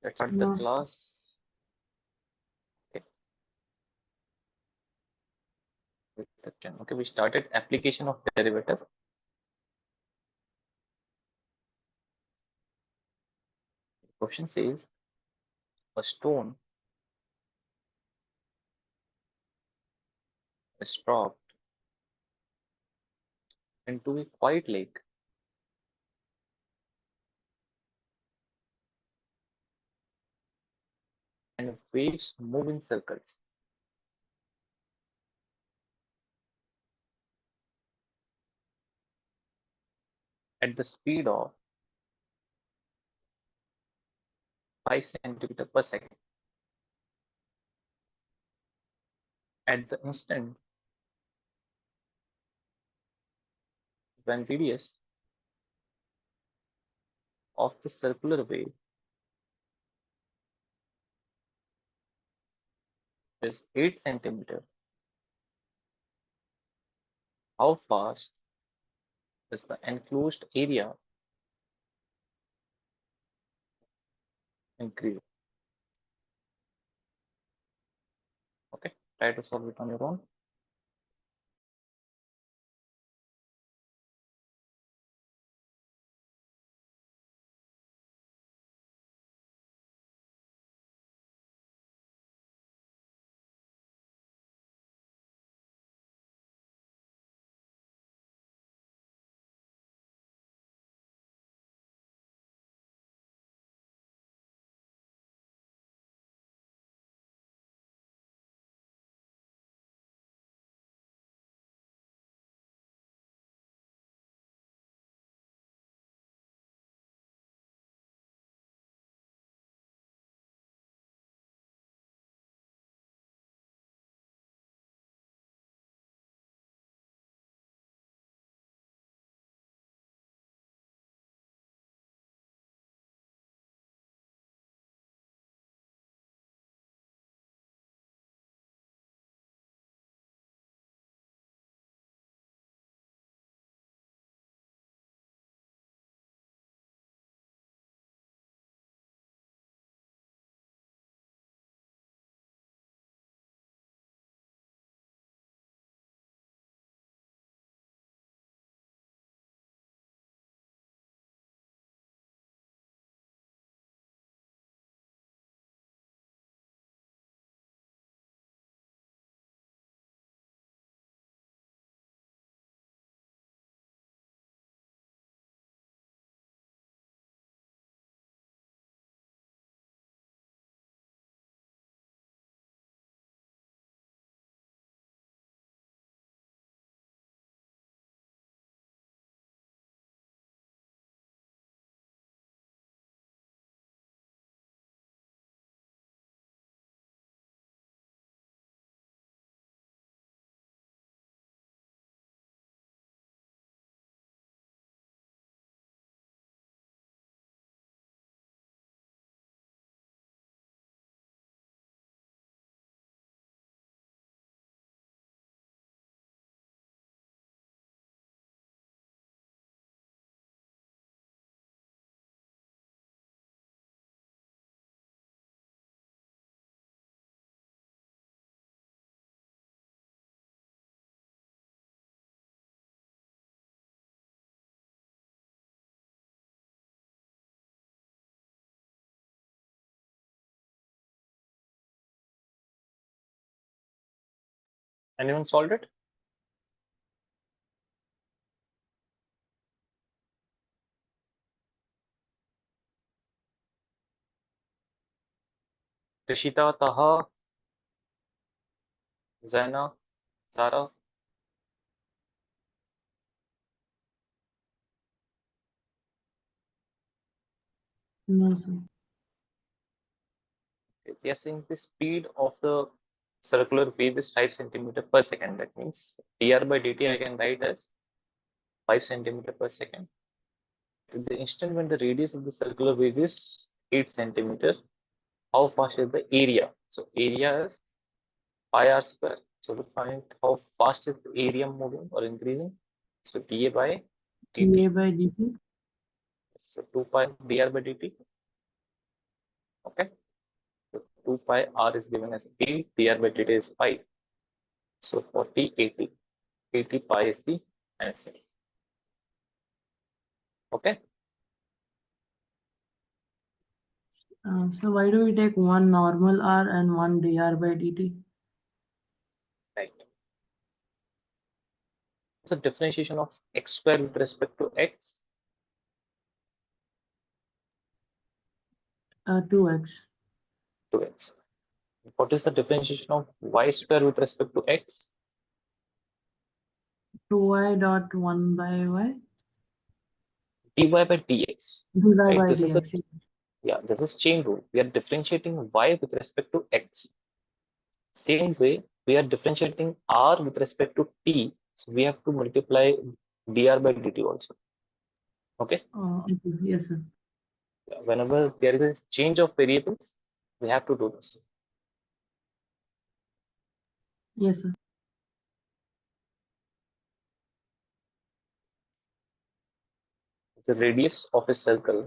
Let's start the class. Okay. Okay, we started application of derivative. The question says a stone is dropped into a quiet lake and waves move in circles. At the speed of 5 centimeter per second. At the instant when radius of the circular wave is 8 centimeter, how fast is the enclosed area increasing? Okay, try to solve it on your own. Anyone solved it? Rishita, Taha, Zaina, Zara. No, sir. They are saying the speed of the circular wave is 5 centimeter per second. That means dr by dt I can write as 5 centimeter per second. At the instant when the radius of the circular wave is 8 centimeter, how fast is the area? So area is pi r square. So to find how fast is the area moving or increasing, so dA by dt. dA by dt. So 2 pi dr by dt. Okay, so 2 pi r is given as 8, dr by dt is 5. So 40, 80. 80 pi is the answer. Okay. So why do we take one normal r and one dr by dt? Right. So differentiation of x square with respect to x. 2x. 2x. What is the differentiation of y square with respect to x? 2y dot 1 by y. dy by dx. dy Right. by This is the dx. this is chain rule. We are differentiating y with respect to x. Same way, we are differentiating r with respect to t. So we have to multiply dr by dt also. Okay. Okay. Yes, sir. Whenever there is a change of variables, we have to do this. Yes, sir. The radius of a circle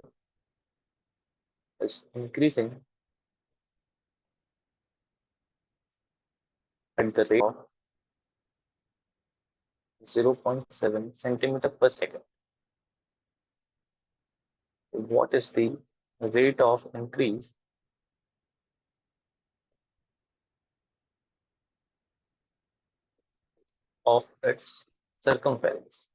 is increasing at the rate of 0.7 centimeter per second. What is the rate of increase of its circumference?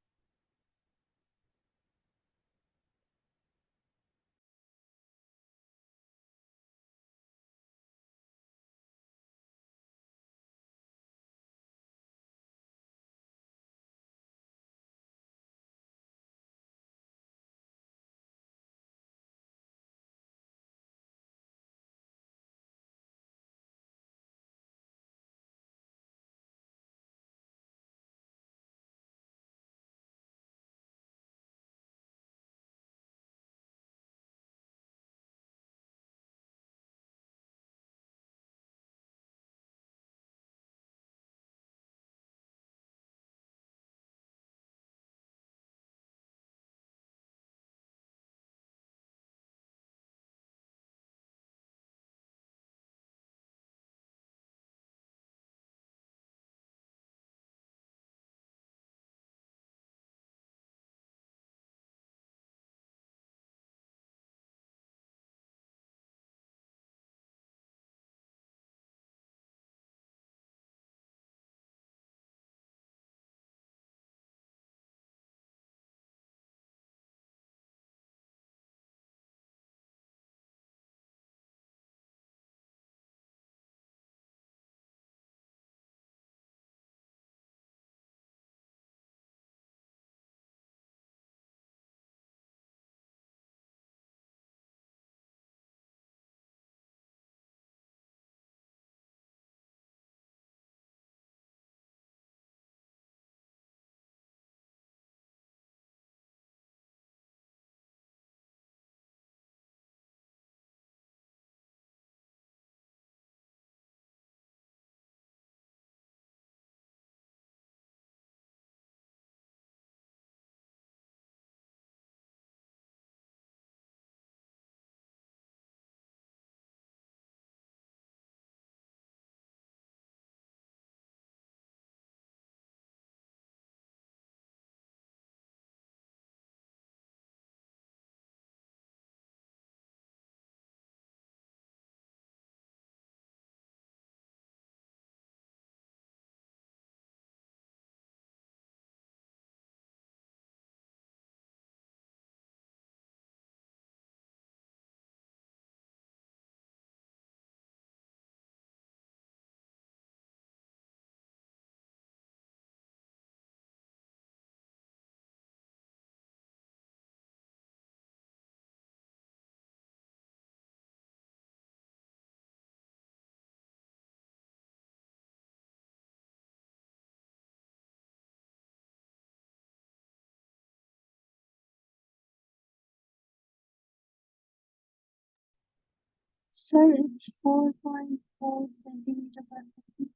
Sir, it's 4.4 centimeter per second.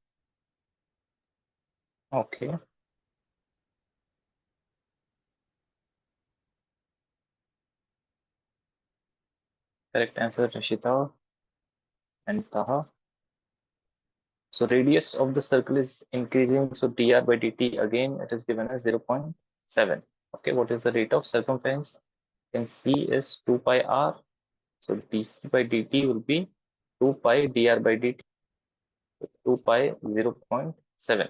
Okay. Correct answer, Rashita. and so radius of the circle is increasing, so dr by dt again it is given as 0.7. Okay, what is the rate of circumference? Can c is 2 pi r, so dc by dt will be 2 pi dr by dt, 2 pi 0.7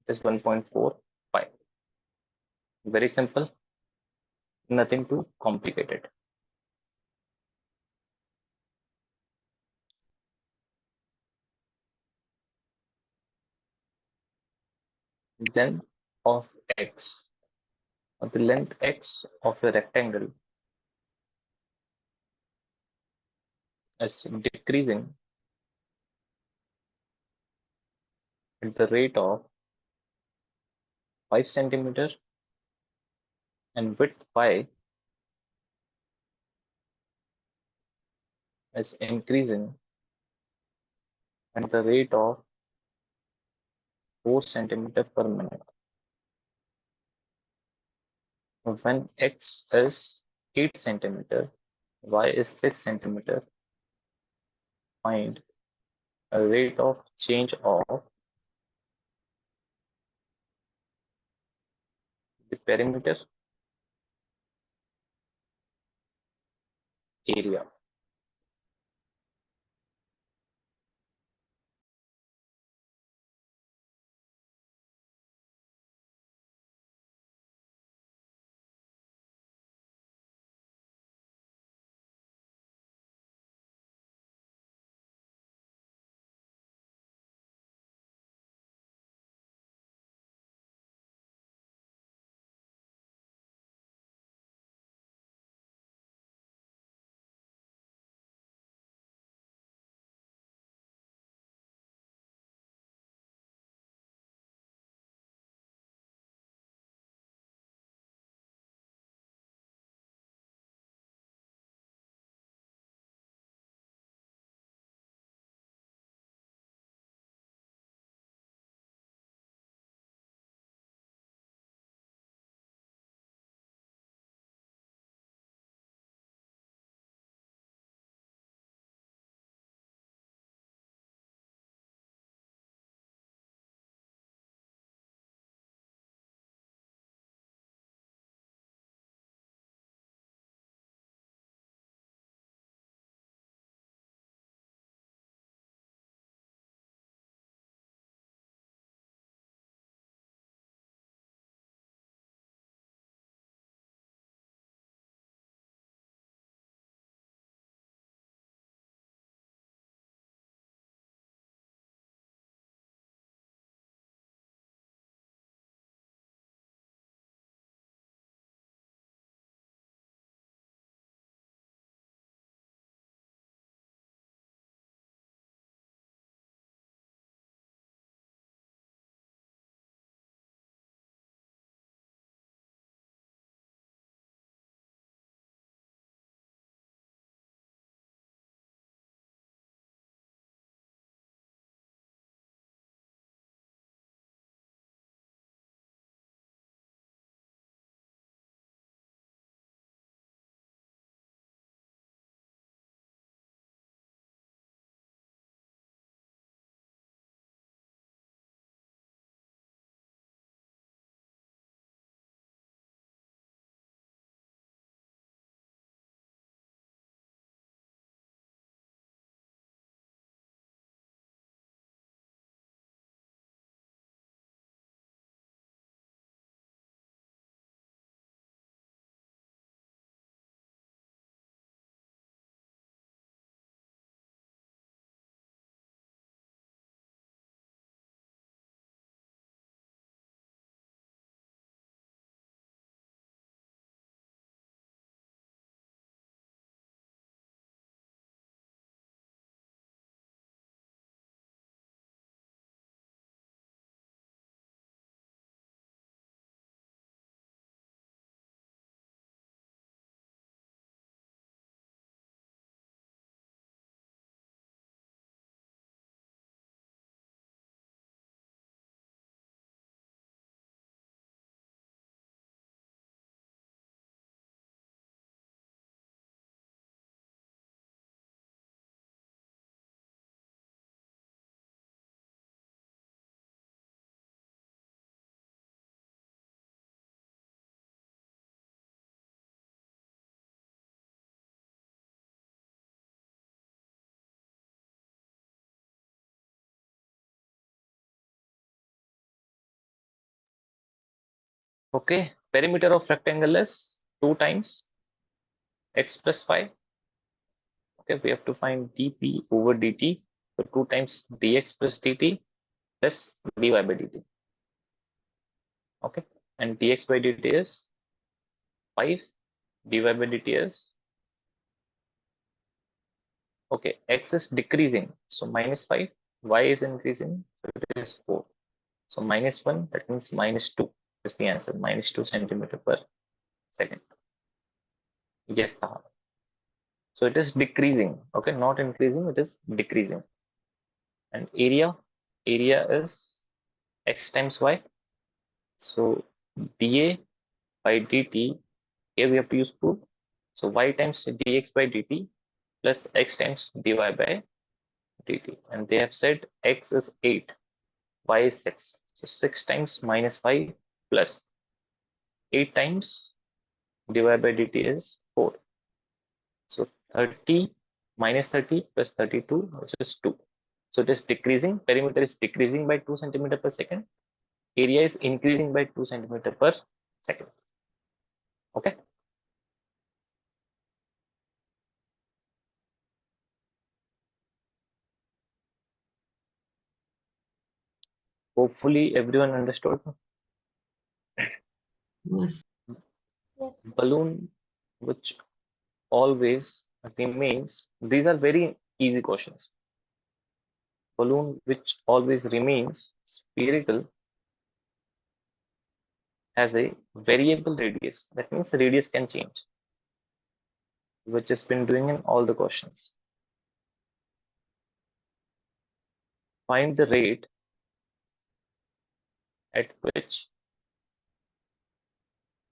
is 1.4 pi. Very simple, nothing too complicated. Then of x, or the length x of a rectangle is decreasing at the rate of 5 centimeter and width pi is increasing at the rate of 4 centimeter per minute. When x is 8 centimeter, y is 6 centimeter, find a rate of change of the perimeter area. Okay, perimeter of rectangle is 2 times x plus 5. Okay, we have to find dp over dt. So 2 times dx plus dt plus dy by dt. Okay, and dx by dt is 5, dy by dt is, okay, x is decreasing, so minus 5, y is increasing, so it is 4. So minus 1, that means minus 2 is the answer, minus 2 centimeter per second. Yes, Taha. So it is decreasing, okay, not increasing, it is decreasing. And area is x times y. So dA by dt, here we have to use proof. So y times dx by dt plus x times dy by dt. And they have said x is 8, y is 6. So 6 times minus 5 plus 8 times dy by dt is 4. So 30 minus 30 plus 32, which is 2. So it is decreasing. Perimeter is decreasing by 2 centimeter per second. Area is increasing by 2 centimeter per second. Okay. Hopefully everyone understood. Yes. Yes. Balloon which always remains. These are very easy questions. Balloon which always remains spherical has a variable radius. That means the radius can change, which has been doing in all the questions. Find the rate at which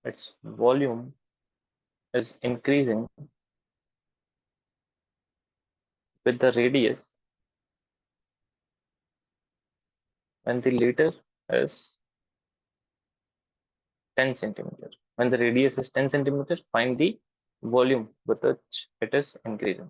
its volume is increasing with the radius when the later is 10 centimeter. When the radius is 10 centimeter, find the volume with which it is increasing.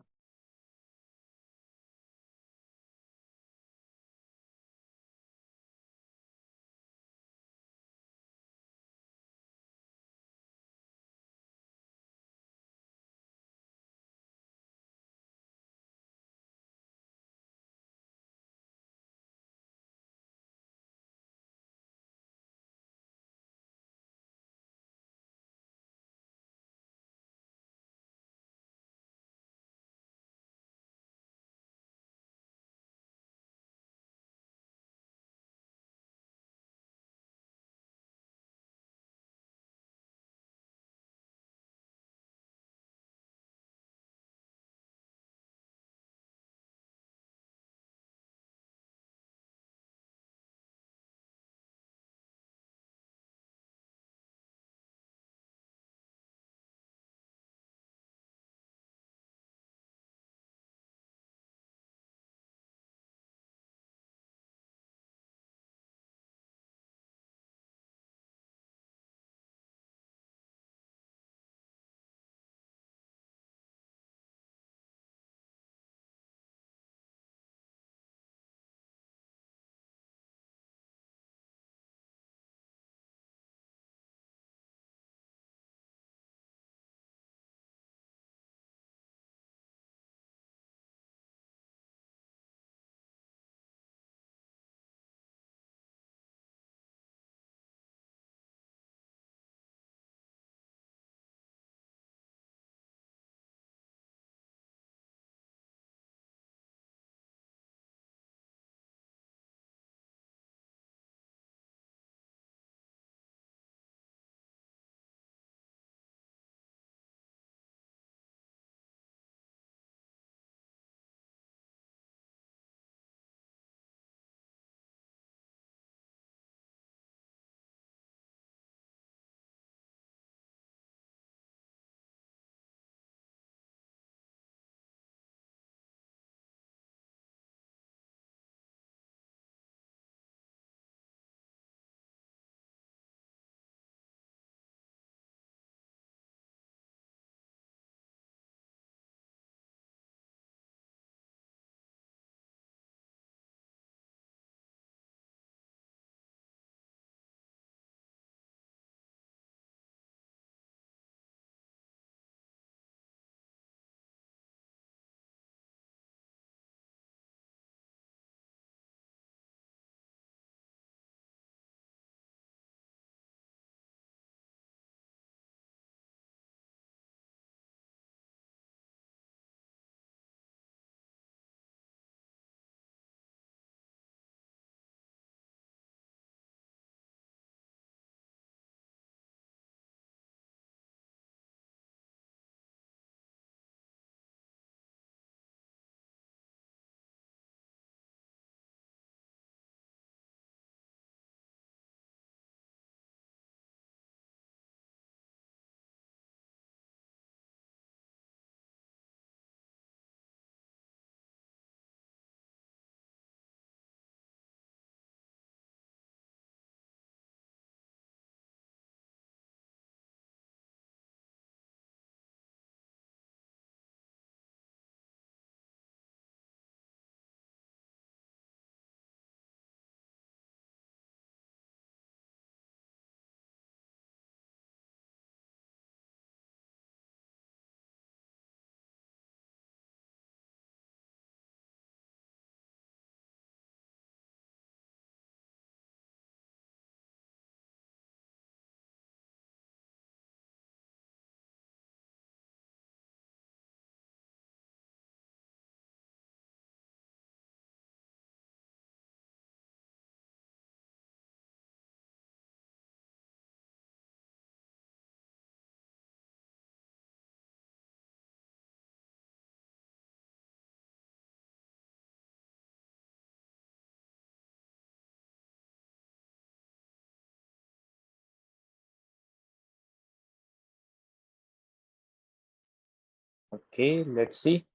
Okay, let's see.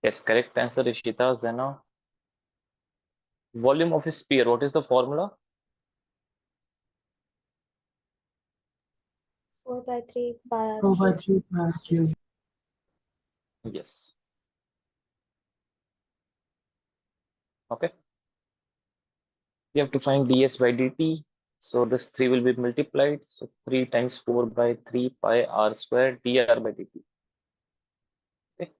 Yes, correct answer, Ishita, Zena. Volume of a sphere, what is the formula? 4/3 pi r 4 by cube. 3 pi r cube. Yes. Okay. We have to find ds by dt. So this 3 will be multiplied. So 3 times 4 by 3 pi r square dr by dt. Okay.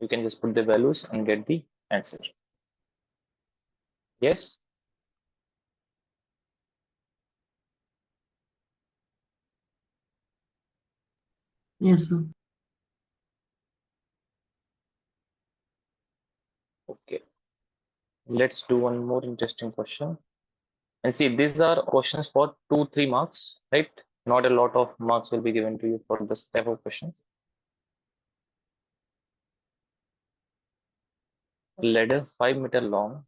You can just put the values and get the answer. Yes. Yes, sir. Okay. Let's do one more interesting question. And see, these are questions for 2-3 marks, right? Not a lot of marks will be given to you for this type of questions. Ladder 5 meter long.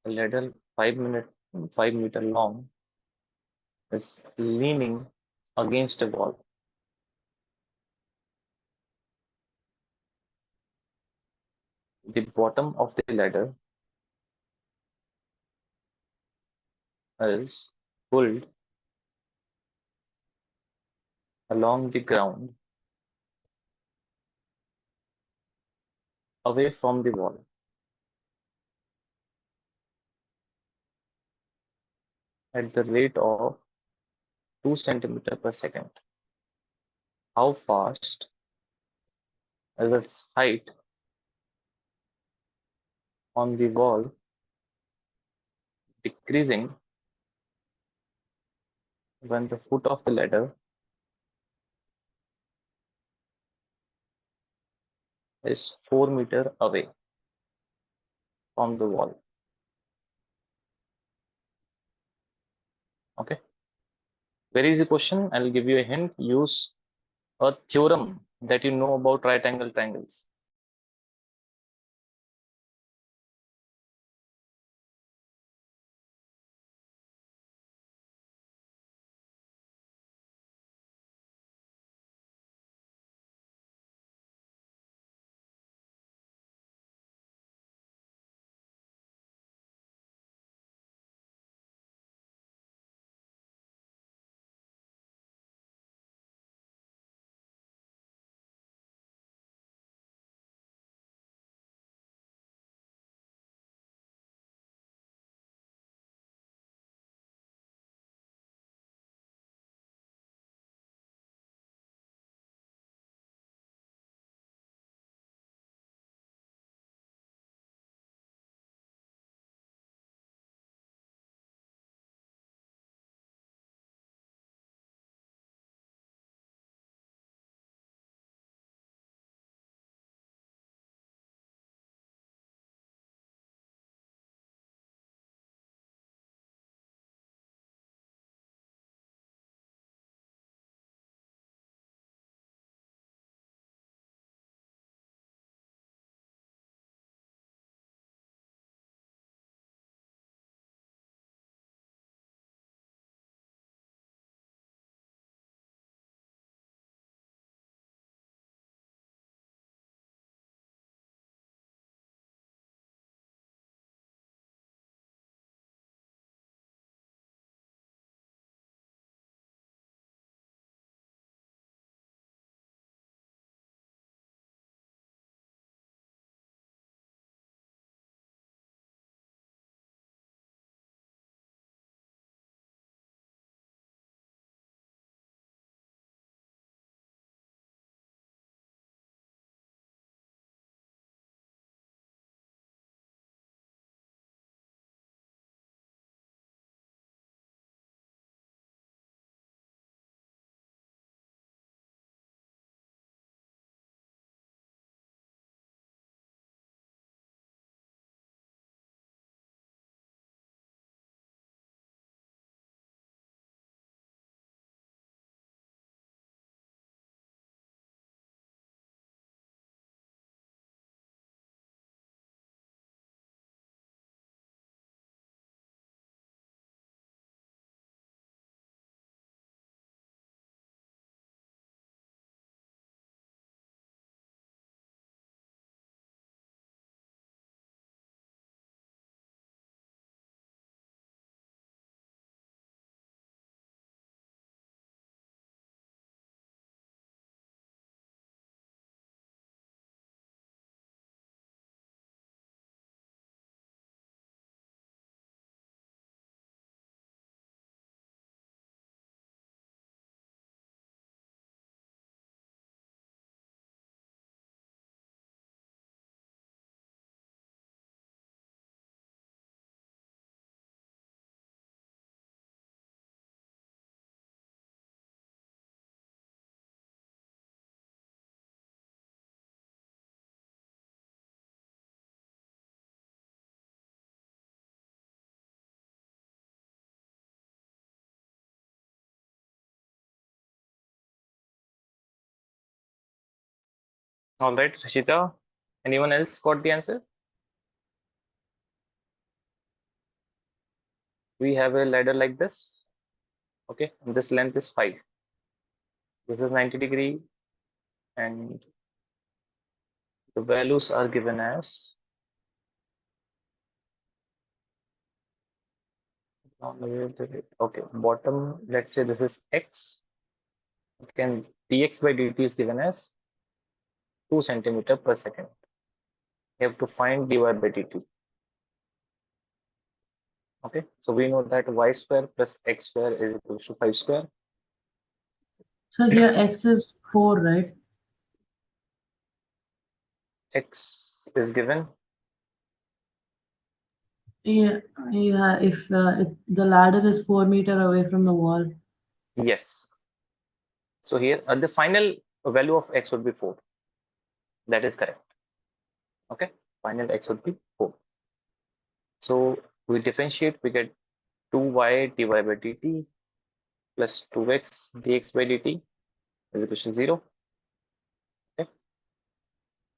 A ladder 5 meter long is leaning against a wall. The bottom of the ladder is pulled along the ground away from the wall at the rate of 2 centimeters per second. How fast is its height on the wall decreasing when the foot of the ladder is 4 meters away from the wall? Okay, very easy question. I'll give you a hint. Use a theorem that you know about right angle triangles. All right, Rishita. Anyone else got the answer? We have a ladder like this. Okay, and this length is 5. This is 90 degree, and the values are given as okay, bottom, let's say this is x. Can dx by dt is given as 2 centimeter per second. You have to find dy by dt. Okay, so we know that y square plus x square is equal to 5 square. So here x is 4, right? X is given. Yeah, yeah. If the ladder is 4 meters away from the wall. Yes. So here the final value of x would be 4. That is correct. Okay, final x would be 4. So we differentiate, we get 2y dy by dt plus 2x dx by dt is equal to 0. Okay.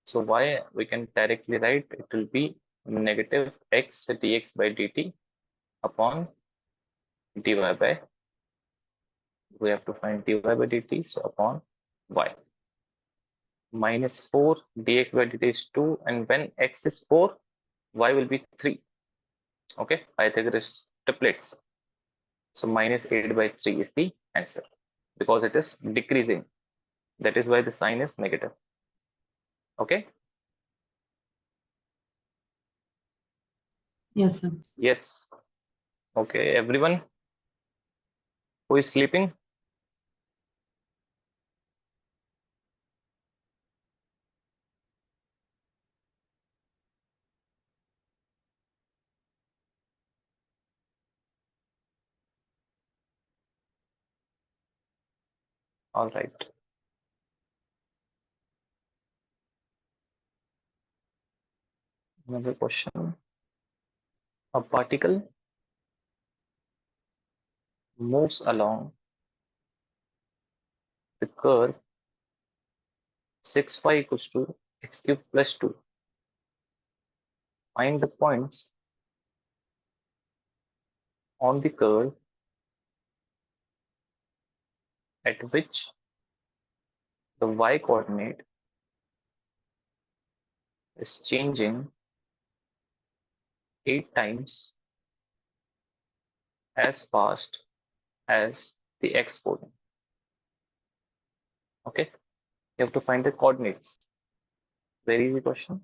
So y we can directly write it will be negative x dx by dt upon dy by, we have to find dy by dt, so upon y. Minus 4 dx by dt is 2, and when x is 4, y will be 3. Okay, Pythagoras triplets. So minus 8 by 3 is the answer because it is decreasing. That is why the sign is negative. Okay. Yes, sir. Yes. Okay, everyone who is sleeping? All right. Another question. A particle moves along the curve 6 phi equals to x cube plus 2. Find the points on the curve at which the y coordinate is changing 8 times as fast as the x coordinate. Okay, you have to find the coordinates. Very easy question.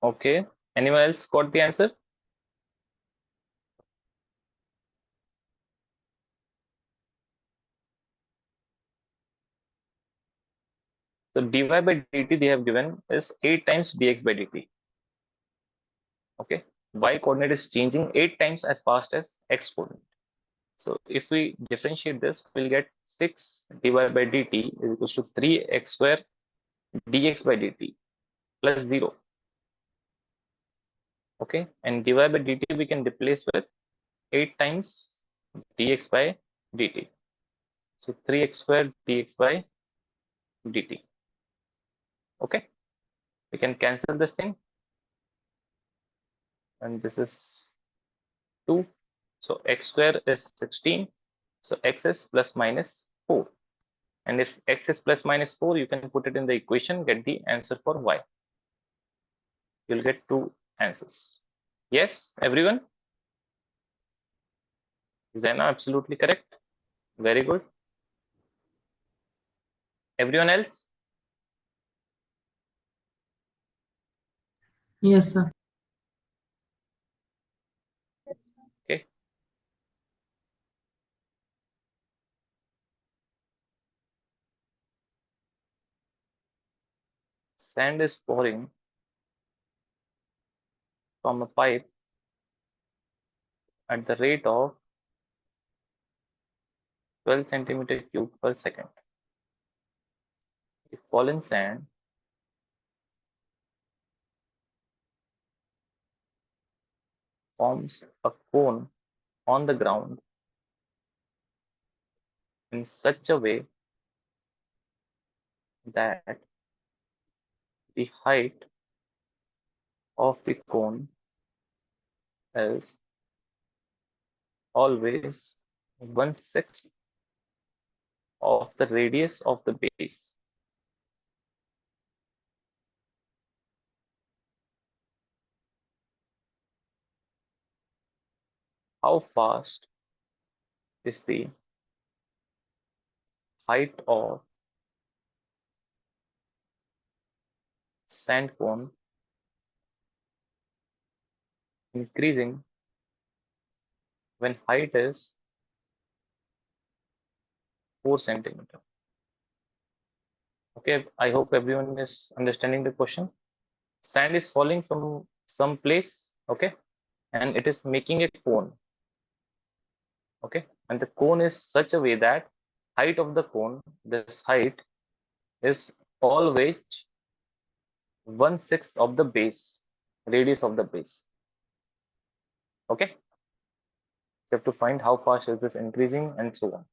Okay. Anyone else got the answer? So dy by dt they have given is 8 times dx by dt. Okay. Y coordinate is changing 8 times as fast as x coordinate. So if we differentiate this, we'll get 6 dy by dt is equals to 3x square dx by dt plus 0. Okay. And dy by dt we can replace with 8 times dx by dt. So 3x square dx by dt. Okay. We can cancel this thing. And this is 2. So x square is 16. So x is plus minus 4. And if x is plus minus 4, you can put it in the equation, get the answer for y. You'll get 2 answers. Yes, everyone? Zaina, absolutely correct. Very good. Everyone else? Yes, sir. Yes, sir. Okay. Sand is pouring from a pipe at the rate of 12 centimeter cube per second. If fallen sand forms a cone on the ground in such a way that the height of the cone is always 1/6 of the radius of the base. How fast is the height of sand cone increasing when height is 4 centimeter? Okay, I hope everyone is understanding the question. Sand is falling from some place, okay, and it is making a cone, okay, and the cone is such a way that height of the cone, this height is always 1/6 of the base, radius of the base. Okay, you have to find how fast is this increasing and so on.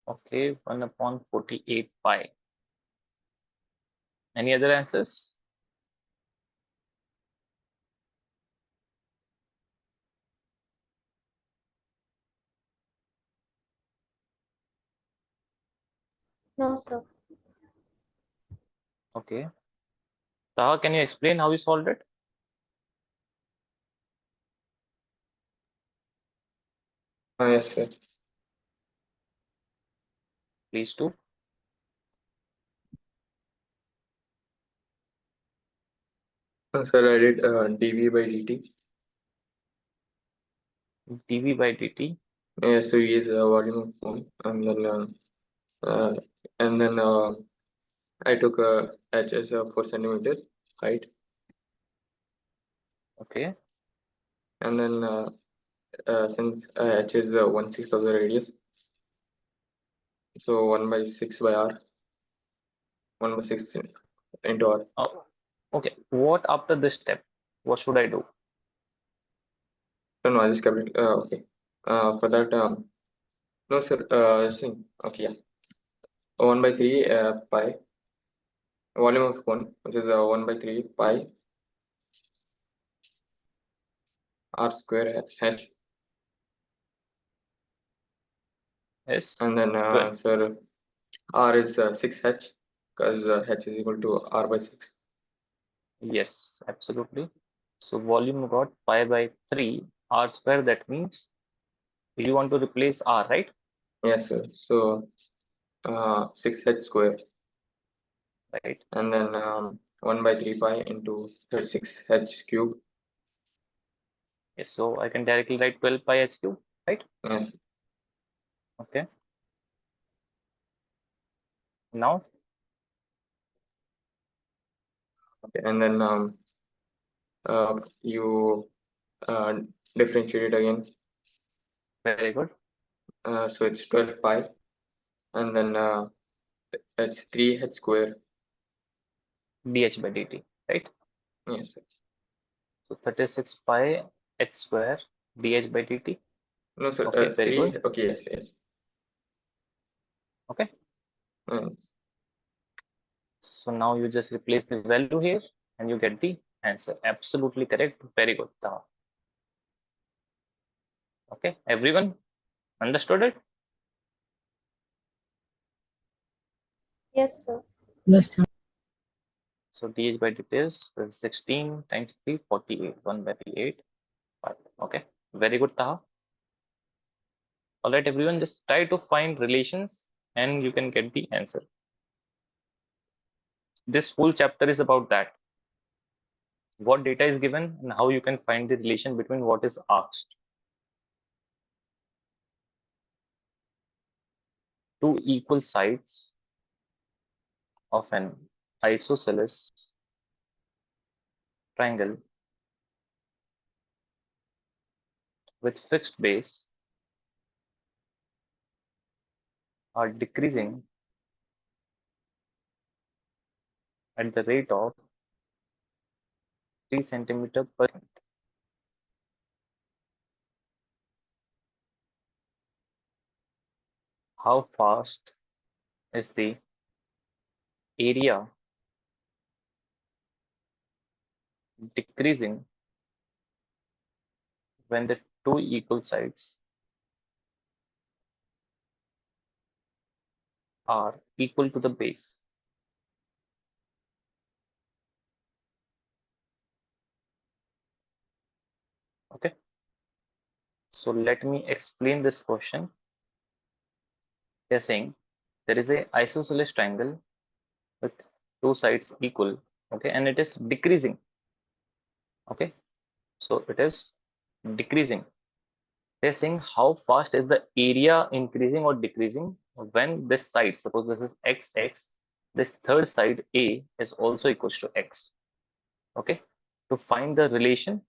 Okay, 1/48 pi. Any other answers? No, sir. Okay. Taha, can you explain how you solved it? Yes, sir. Please do. Sir, I did dv by dt. dv by dt. Yes, so V is the volume of phone, and then I took h as 4 centimeter height, Okay. and then since h is 1/6 of the radius, so 1/6 by r, 1/6 into r. Oh, okay. What after this step? What should I do? So no, I just kept it. Okay. For that, no, sir. See, okay, yeah. 1/3 pi volume of cone, which is 1/3 pi r square h, Yes. and then Well, sir, r is 6h, because h is equal to r/6. yes, absolutely. So volume got pi by 3 r square. That means you want to replace r, right? Yes, sir. So 6h square, Right. and then 1/3 pi into 36h cube. Yes. So I can directly write 12 pi h cube, right? Yes. Okay. Now, Okay. And then you uh, differentiate it again. very good. So it's 12 pi, and then it's 3h square. dh by dt, right? Yes, sir. So 36 pi h square dh by dt. No, sir. Okay, very 3. good. Okay, yes, yes. Okay. Mm. So now you just replace the value here and you get the answer. Absolutely correct. Very good, Taha. Okay, everyone understood it? Yes, sir. Yes, sir. So dh by dt is 16 times 3, 48. 1/8. Okay, very good, Taha. All right, everyone, just try to find relations and you can get the answer. This whole chapter is about that. What data is given and how you can find the relation between what is asked. Two equal sides of an isosceles triangle with fixed base are decreasing at the rate of 3 centimeter per second. How fast is the area decreasing when the two equal sides are equal to the base? Okay, so let me explain this question. They're saying there is a isosceles triangle with two sides equal, okay, and it is decreasing. Okay, so it is decreasing. They're saying how fast is the area increasing or decreasing when this side, suppose this is x, this third side a is also equals to x. Okay, to find the relation,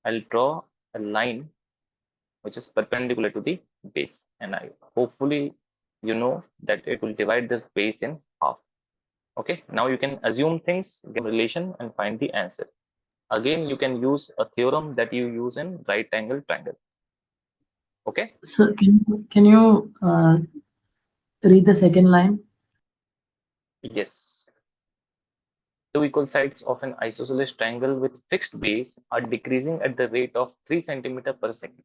I'll draw a line which is perpendicular to the base, and I hopefully you know that it will divide this base in half. Okay, now you can assume things, get relation, and find the answer. Again, you can use a theorem that you use in right angle triangle. Okay. So can you read the second line? Yes. Two equal sides of an isosceles triangle with fixed base are decreasing at the rate of 3 centimeter per second.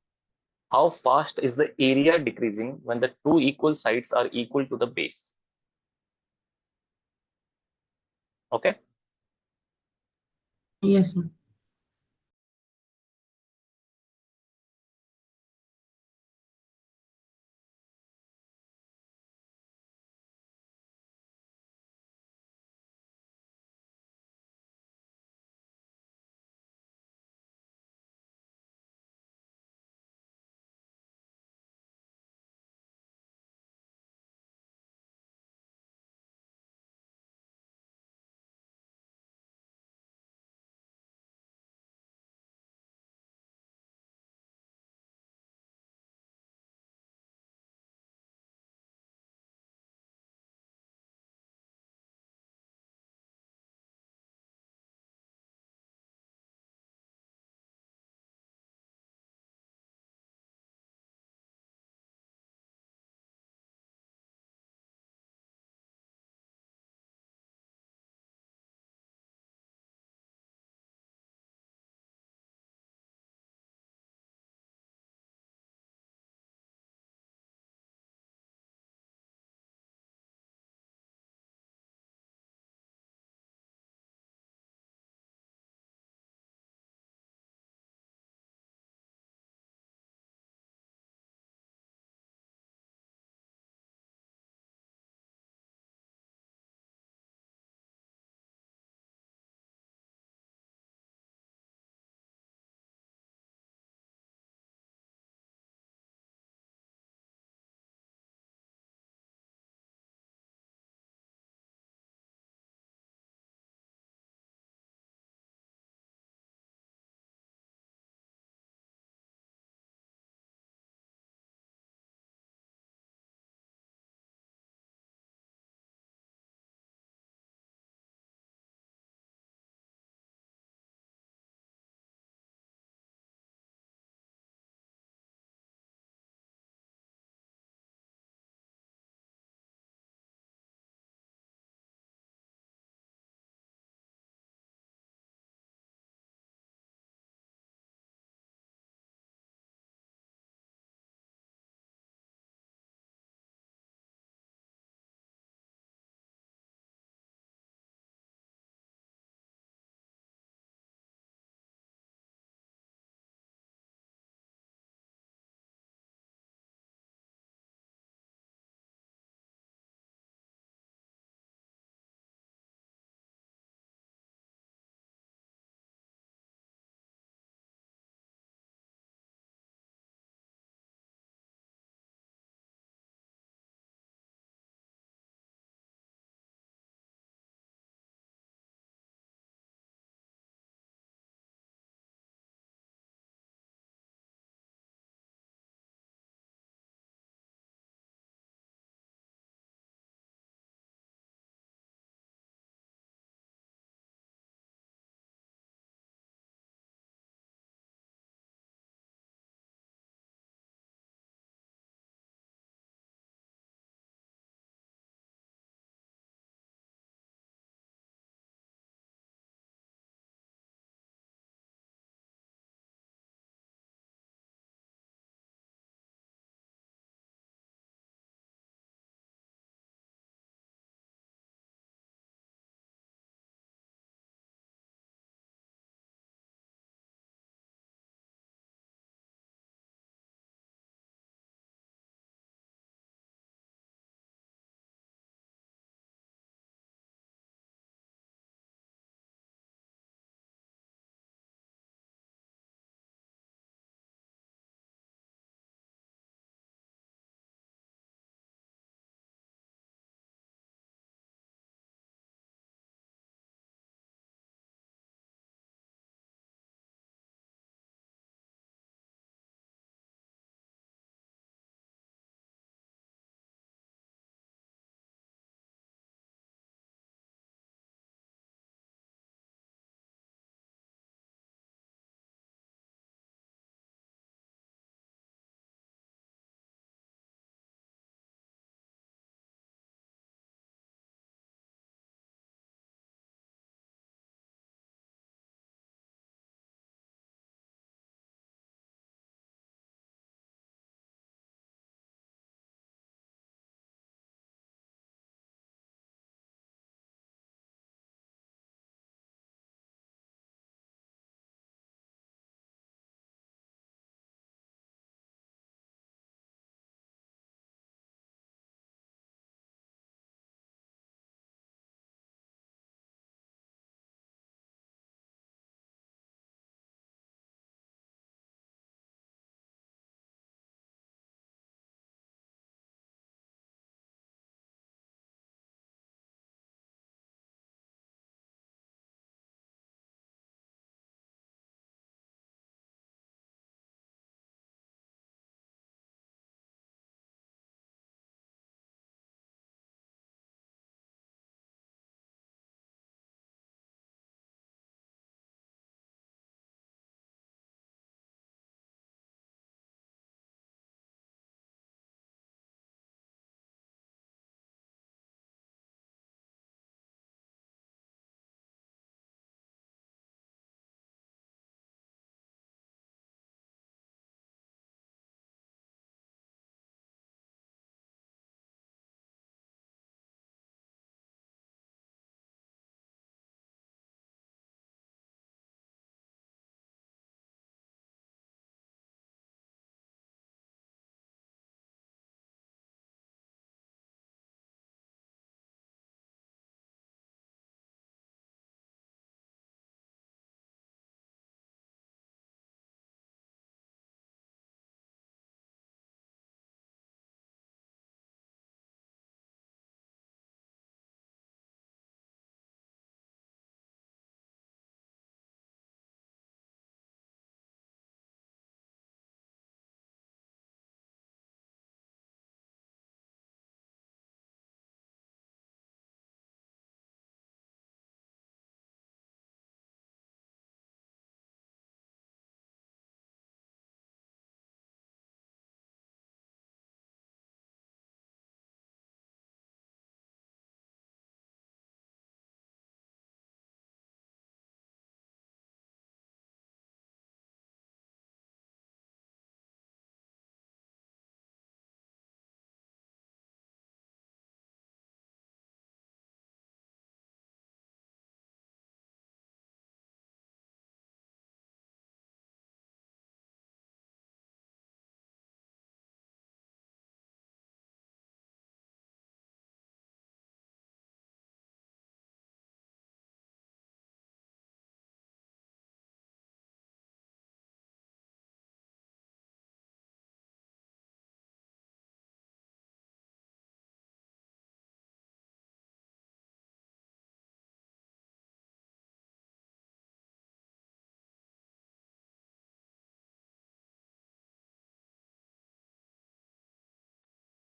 How fast is the area decreasing when the two equal sides are equal to the base? Okay. Yes, sir.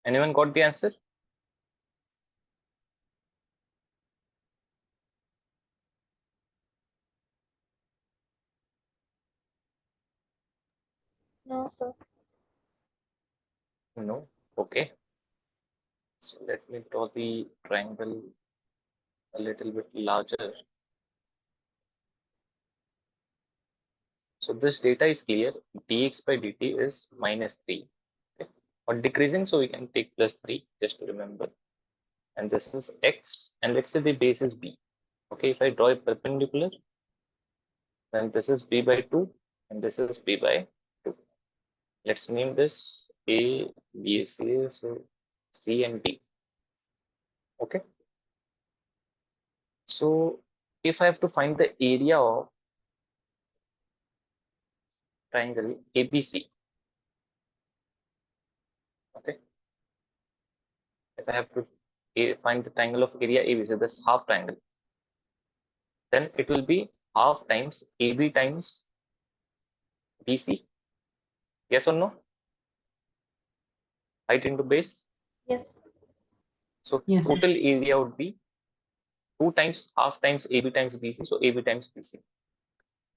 Anyone got the answer? No, sir. No. Okay. So let me draw the triangle a little bit larger. So this data is clear. dx by dt is -3. Okay. Or decreasing, so we can take +3 just to remember. And this is x, and let's say the base is b. Okay, if I draw a perpendicular, then this is b by 2, and this is b by 2. Let's name this a, b, c, so c and d. Okay. So if I have to find the area of triangle ABC, okay, if I have to find the triangle of area ABC, this half triangle, then it will be half times AB times BC. Yes or no? Height into base. Yes. So Yes, sir. total area would be 2 times half times AB times BC. So AB times BC.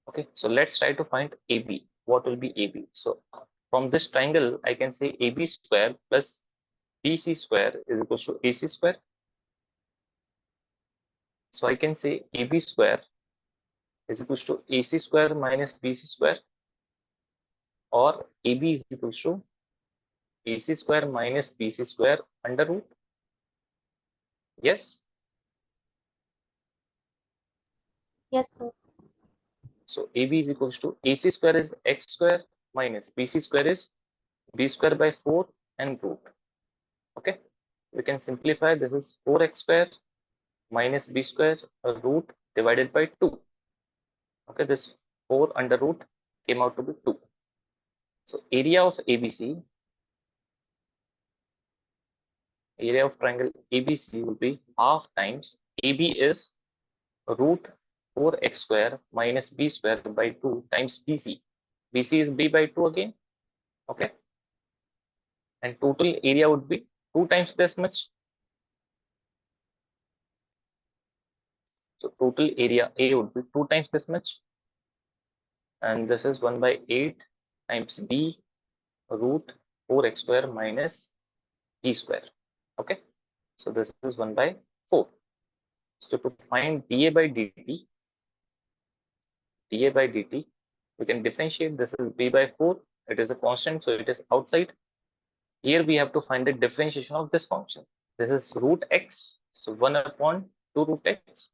Okay, so let's try to find AB. What will be AB? So from this triangle, I can say AB square plus BC square is equal to AC square. So I can say AB square is equal to AC square minus BC square, or AB is equal to AC square minus BC square under root. Yes. Yes, sir. So AB is equal to AC square is x square minus BC square is b square by 4 and root. Okay. We can simplify. This is 4x square minus b square root divided by 2. Okay. This 4 under root came out to be 2. So area of ABC, area of triangle ABC will be half times AB is root 4x square minus b square by 2 times BC. BC is b by 2 again. Okay. And total area would be 2 times this much. So total area A would be 2 times this much. And this is 1 by 8 times b root 4x square minus b square. Okay. So this is 1 by 4. So to find dA by dt, we can differentiate. This is b by 4. It is a constant, so it is outside. Here we have to find the differentiation of this function. This is root x, so 1 upon 2 root x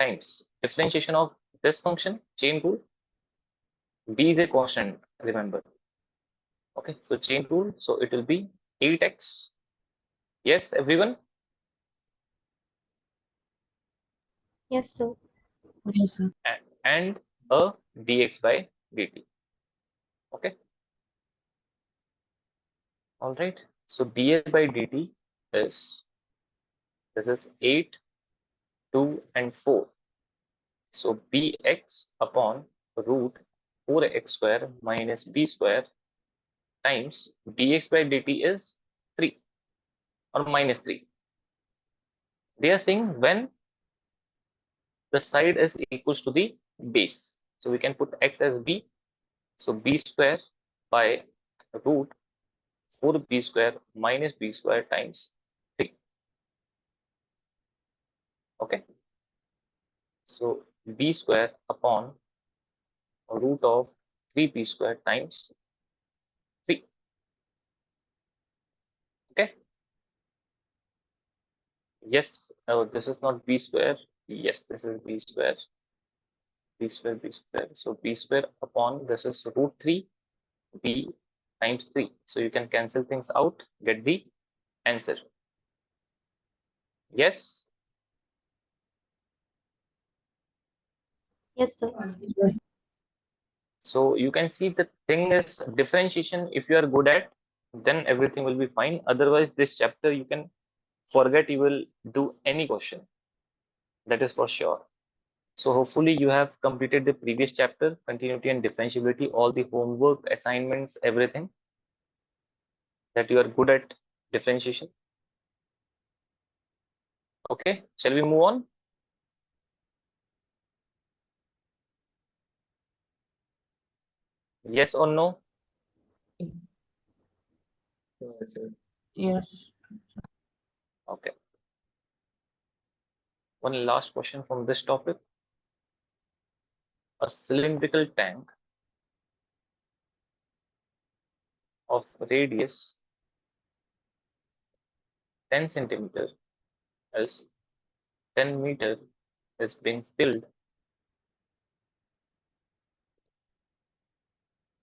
times differentiation of this function, chain rule. B is a constant, remember. Okay, so chain rule, so it will be 8x. Yes, everyone? Yes, sir. Yes, sir. And a dx by dt. Okay. All right. So dA by dt is, this is 8, 2, and 4. So bx upon root 4x square minus b square times dx by dt is 3 or minus 3. They are saying when the side is equals to the base. So we can put x as b. So b square by root 4b square minus b square times 3. Okay. So b square upon root of 3b square times 3. Okay. Yes, this is not b square. Yes, this is b square. B square, b square. So b square upon this is root 3 b times 3. So you can cancel things out, get the answer. Yes. Yes, sir. Yes. So you can see the thing is differentiation. If you are good at, then everything will be fine. Otherwise, this chapter you can forget. You will do any question. That is for sure. So hopefully you have completed the previous chapter, continuity and differentiability, all the homework, assignments, everything. that you are good at differentiation? Okay, shall we move on? Yes or no? Yes, sir. Yes. Okay. One last question from this topic. A cylindrical tank of radius 10 centimeter as 10 meter is being filled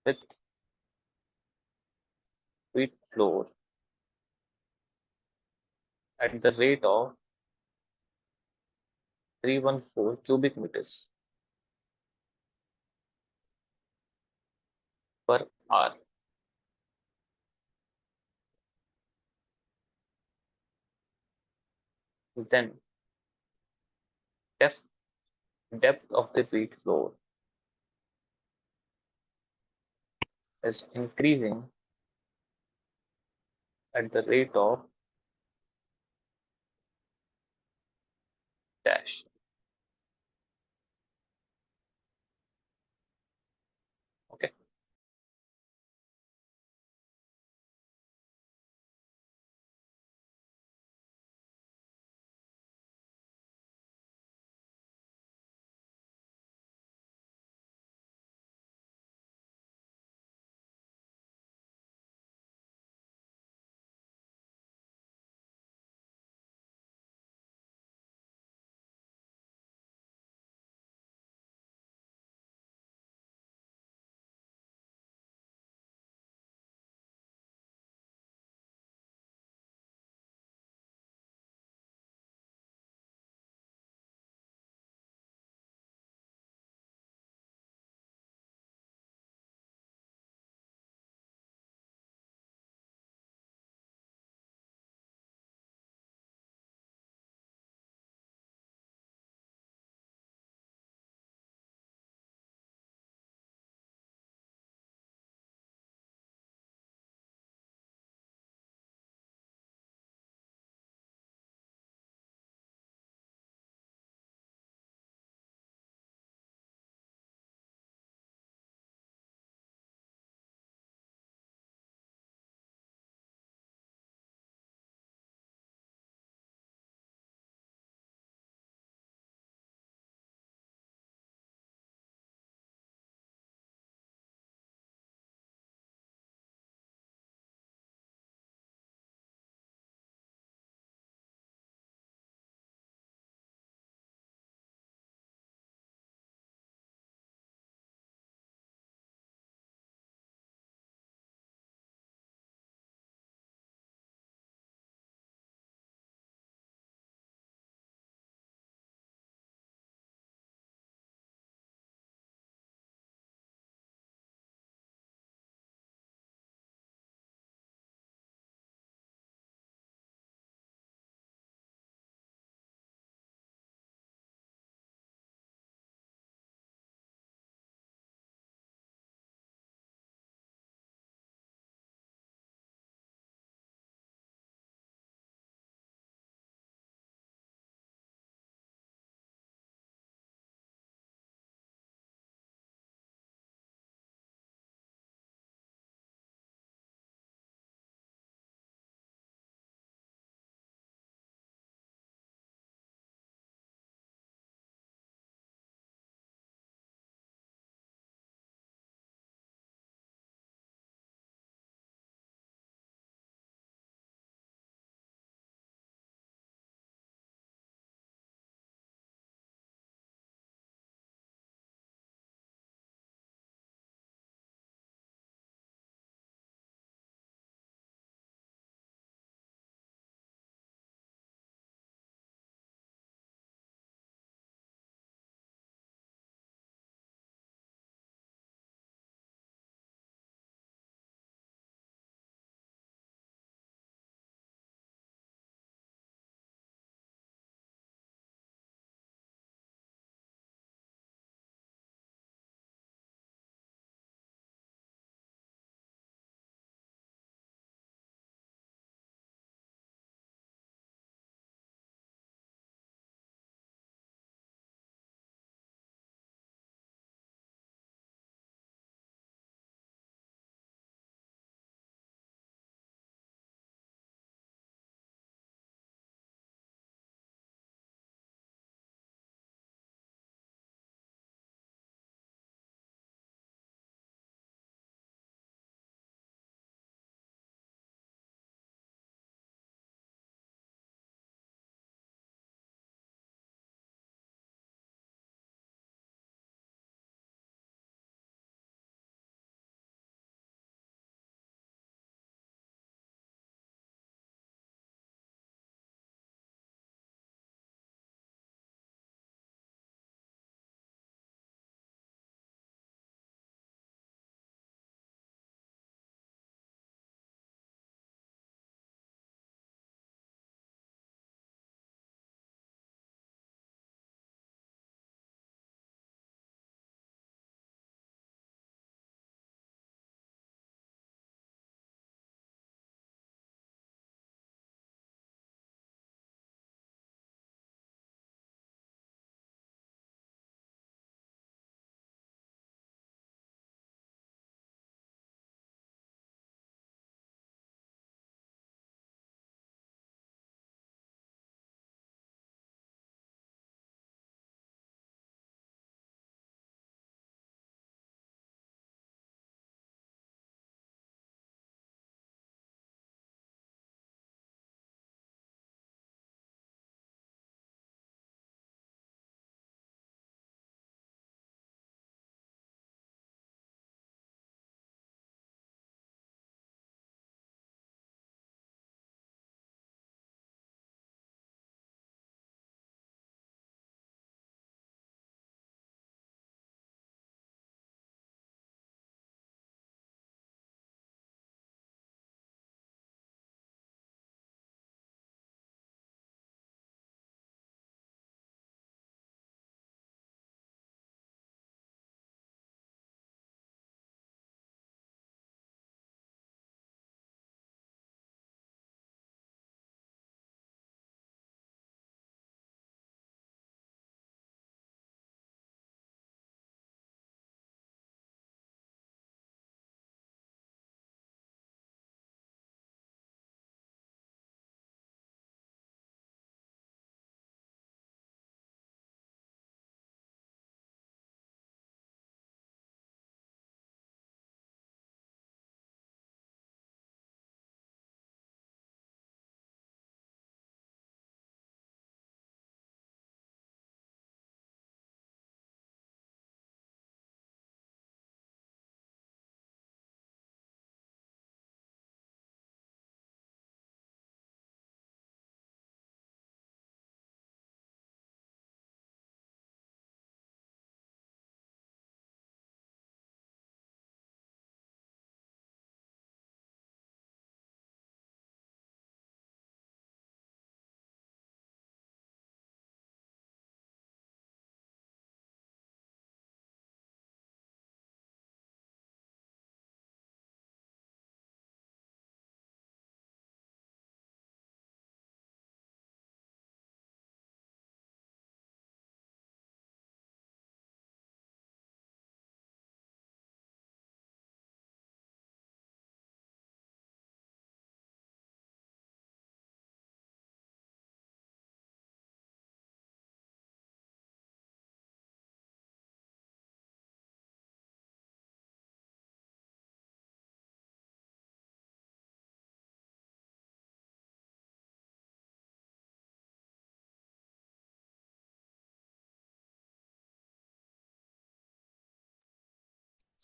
with wheat flour at the rate of 314 cubic meters per hour. Then depth, depth of the wheat flour is increasing at the rate of dash. Okay.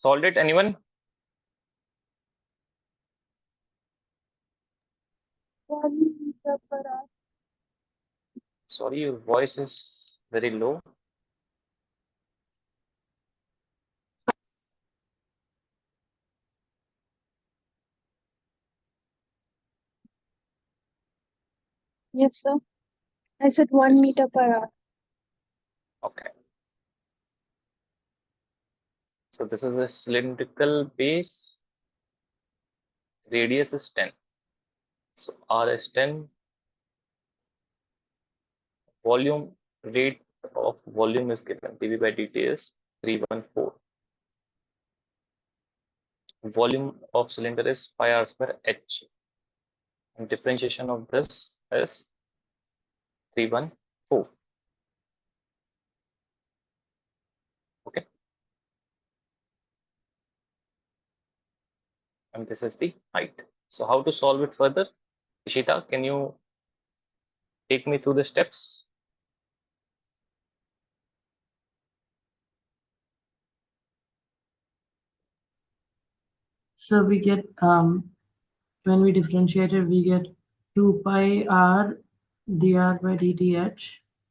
solved it? Anyone? 1 meter per hour. Sorry, your voice is very low. Yes, sir. I said 1 Yes. meter per hour. Okay. So this is a cylindrical base. Radius is 10. So R is 10. Volume rate of volume is given. dV by dt is 314. Volume of cylinder is pi r square h. And differentiation of this is 314. Okay. And this is the height. So how to solve it further? Ishita, can you take me through the steps? So we get when we differentiate it, we get 2 pi r dr by dth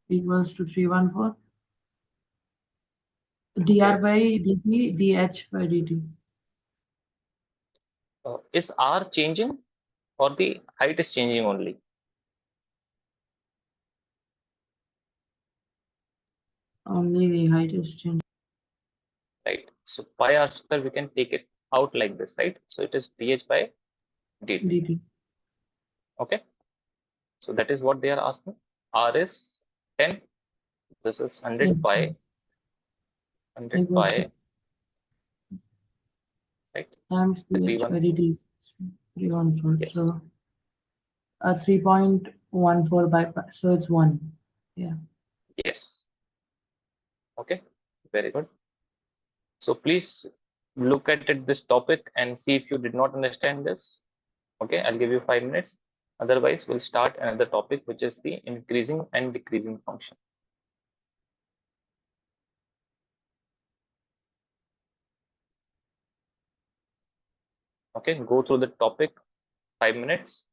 equals to 314. Dr by dt dh by dt. Is R changing or the height is changing only? Only the height is changing. Right. So pi r square, we can take it out like this, right? So it is dh by dt. dt. Okay. So that is what they are asking. R is 10. This is 100 Yes. pi. 100 Equals pi. to Right. times dh by 314. dt is 314. Yes. So 3.14 by pi. So it's 1. Yeah. Yes. Okay. Very good. So please look at it, this topic and see if you did not understand this. Okay. I'll give you 5 minutes. Otherwise, we'll start another topic, which is the increasing and decreasing function. Okay. Go through the topic, 5 minutes.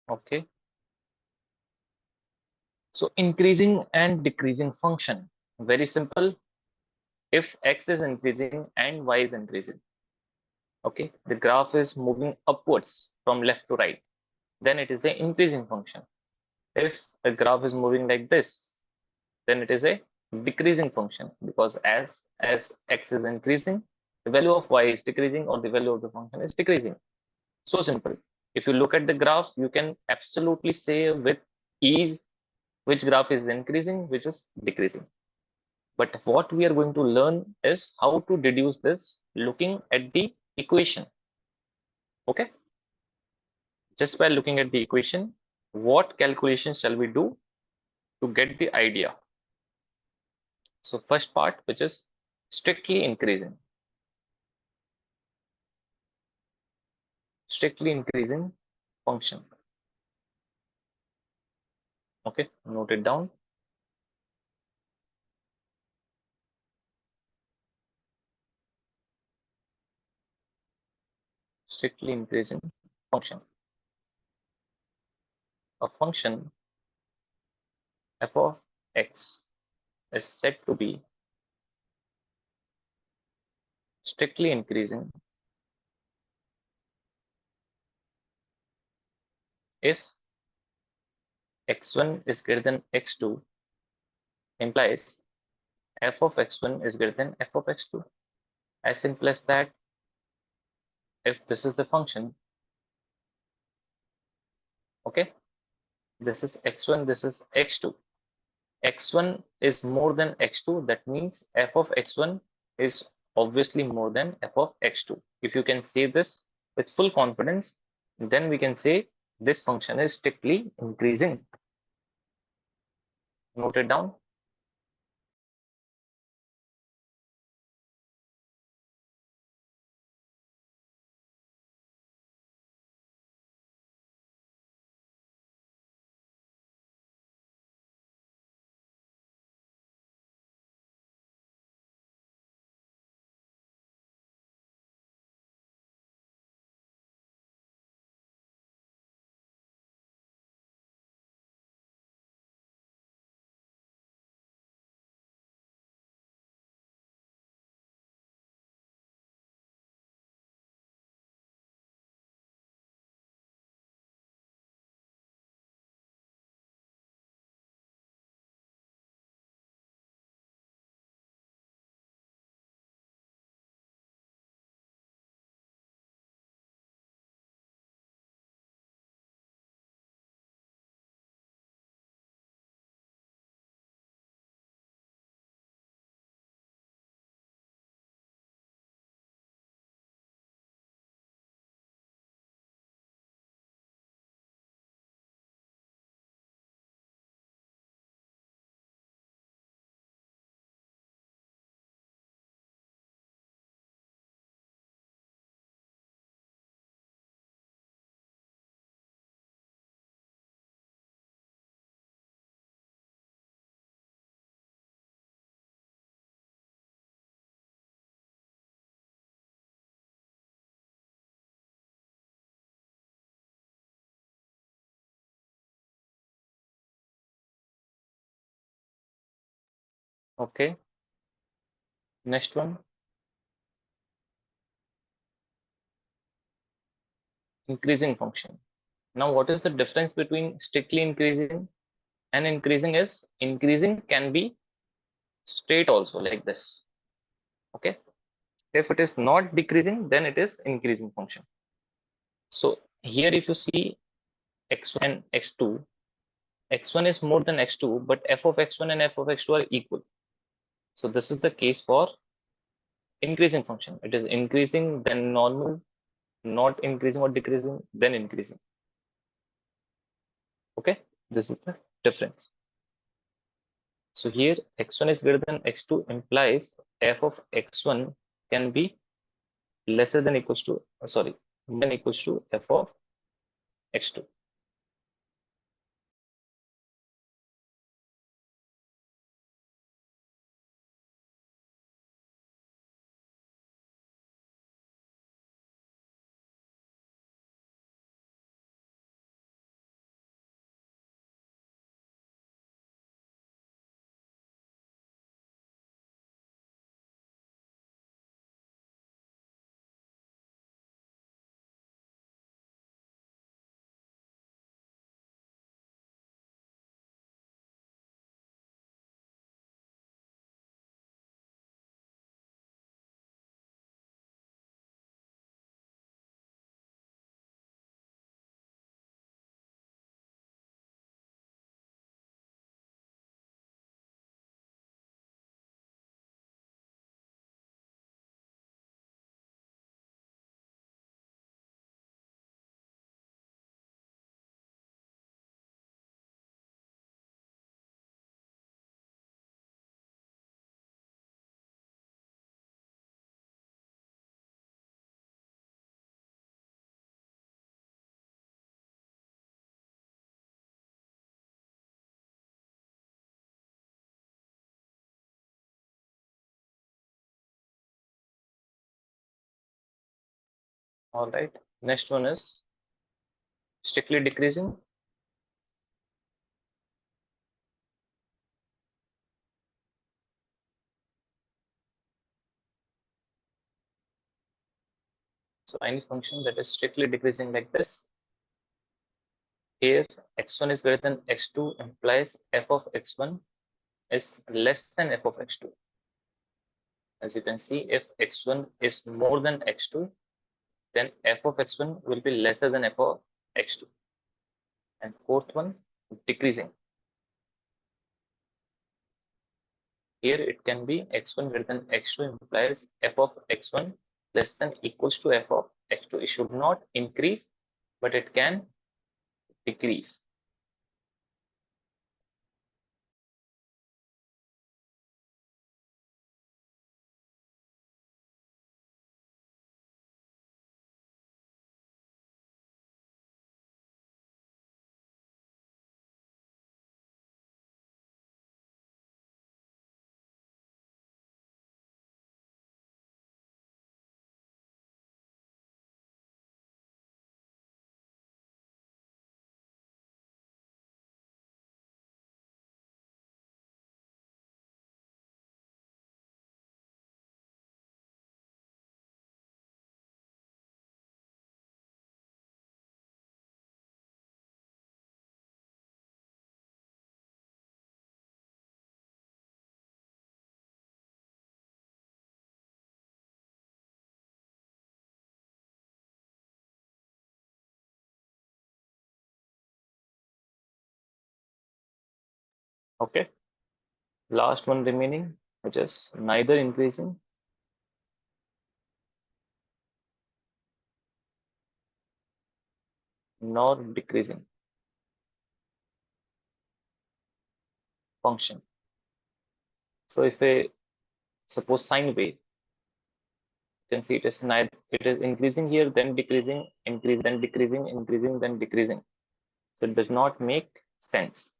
Okay. So increasing and decreasing function, very simple. If x is increasing and y is increasing, okay, the graph is moving upwards from left to right, then it is an increasing function. If the graph is moving like this, then it is a decreasing function, because as x is increasing, the value of y is decreasing, or the value of the function is decreasing. So simple. If you look at the graph, you can absolutely say with ease which graph is increasing, which is decreasing. But what we are going to learn is how to deduce this looking at the equation. Okay. Just by looking at the equation, what calculation shall we do to get the idea? So first part, which is strictly increasing. Strictly increasing function. Okay, note it down. Strictly increasing function. A function f of x is said to be strictly increasing if x1 is greater than x2, implies f of x1 is greater than f of x2. As simple as that. If this is the function, okay, this is x1, this is x2. x1 is more than x2, that means f of x1 is obviously more than f of x2. If you can say this with full confidence, then we can say this function is strictly increasing. Note it down. Okay, next one, increasing function. Now, what is the difference between strictly increasing and increasing? Is increasing can be straight also like this. Okay, if it is not decreasing, then it is increasing function. So here if you see x1 and x2, x1 is more than x2, but f of x1 and f of x2 are equal. So this is the case for increasing function. It is increasing, then normal, not increasing or decreasing, then increasing. Okay, this is the difference. So here x1 is greater than x2 implies f of x1 can be lesser than equals to, sorry, than equals to f of x2. All right. Next one is strictly decreasing. So any function that is strictly decreasing like this. Here x1 is greater than x2 implies f of x1 is less than f of x2. As you can see, if x1 is more than x2, then f of x1 will be lesser than f of x2. And fourth one, decreasing. Here it can be x1 greater than x2 implies f of x1 less than equals to f of x2. It should not increase, but it can decrease. Okay. Last one remaining, which is neither increasing nor decreasing function. So if I suppose sine wave, you can see it is increasing here, then decreasing, increase, then decreasing, increasing, then decreasing. So it does not make sense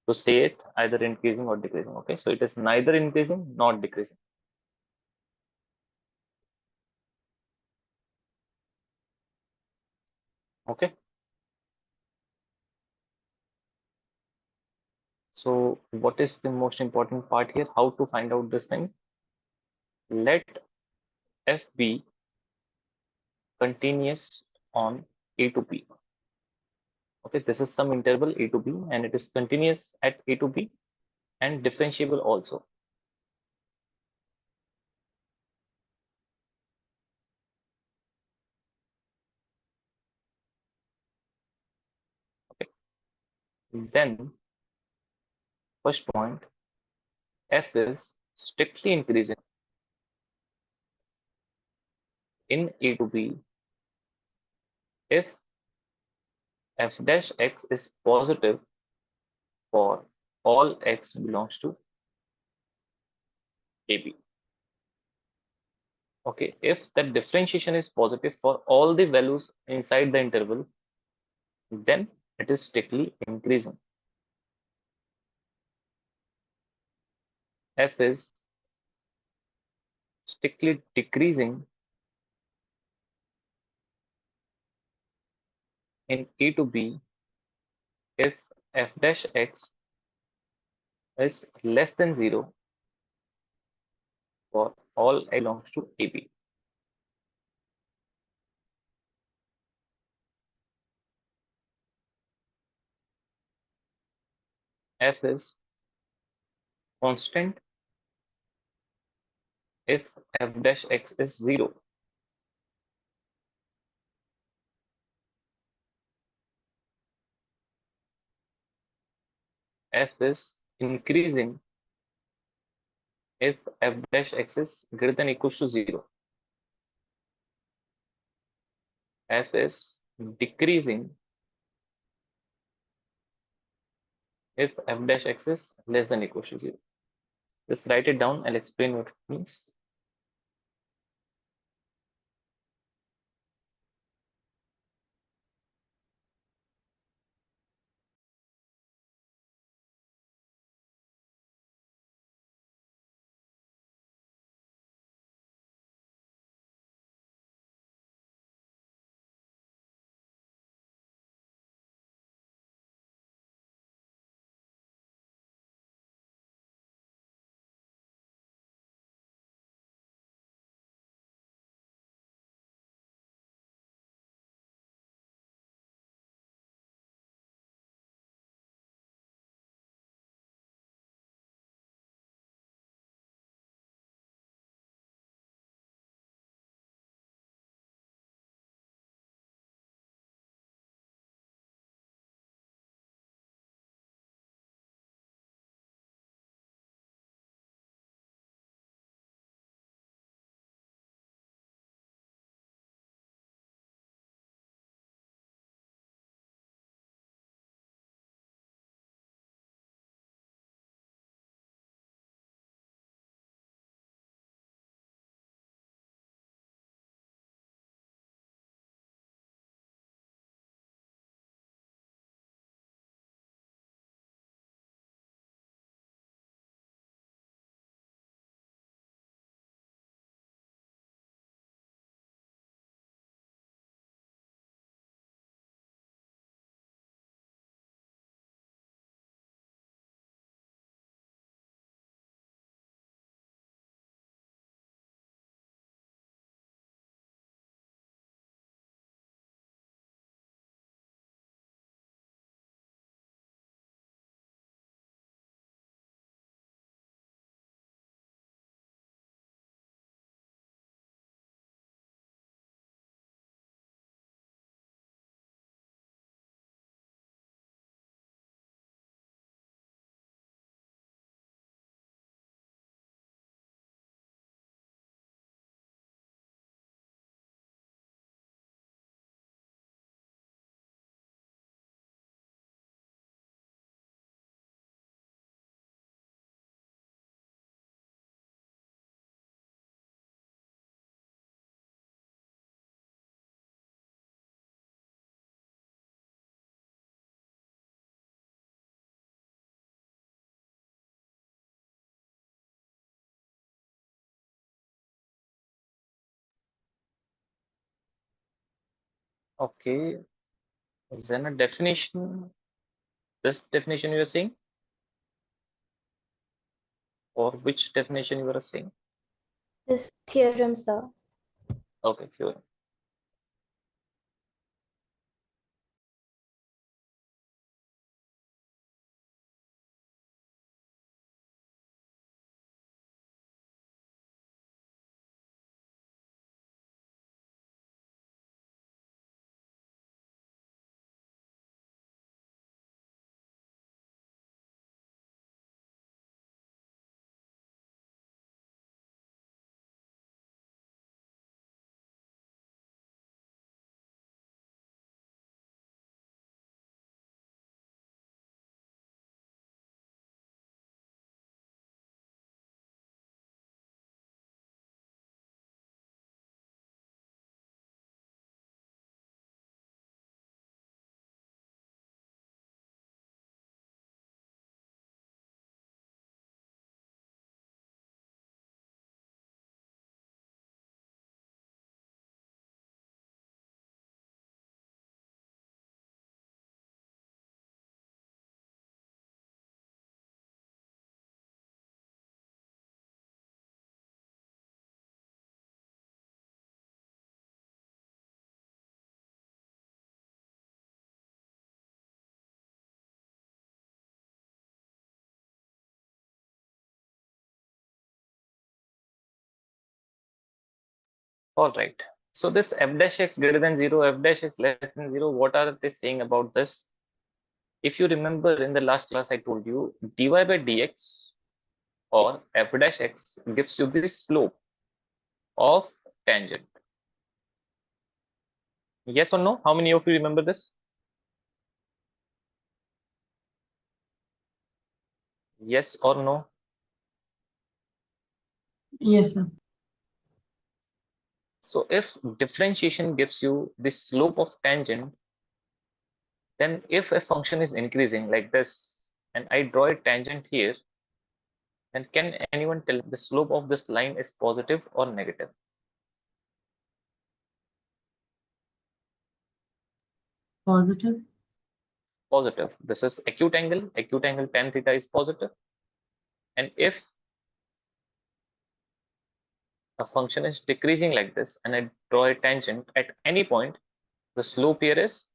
to say it either increasing or decreasing. Okay, so it is neither increasing nor decreasing. Okay. So what is the most important part here? How to find out this thing? Let f be continuous on a to b. Okay, this is some interval a to b and it is continuous at a to b and differentiable also. Okay. Then first point, f is strictly increasing in a to b if f dash x is positive for all x belongs to ab. Okay, if the differentiation is positive for all the values inside the interval, then it is strictly increasing. F is strictly decreasing in a to b if f dash x is less than 0 for all x belongs to ab. F is constant if f dash x is 0. F is increasing if f dash x is greater than equals to 0. F is decreasing if f dash x is less than equals to 0. Just write it down. I'll explain what it means. Okay, is there a definition? This definition you are saying, or which definition you are saying? This theorem, sir. Okay, sure. All right. So this f dash x greater than 0, f dash x less than 0, what are they saying about this? If you remember in the last class, I told you dy by dx or f dash x gives you the slope of tangent. Yes or no? How many of you remember this? Yes or no? Yes, sir. So if differentiation gives you the slope of tangent, then if a function is increasing like this, and I draw a tangent here, then can anyone tell the slope of this line is positive or negative? Positive. Positive. This is acute angle. Acute angle tan theta is positive. And if a function is decreasing like this, and I draw a tangent at any point, the slope here is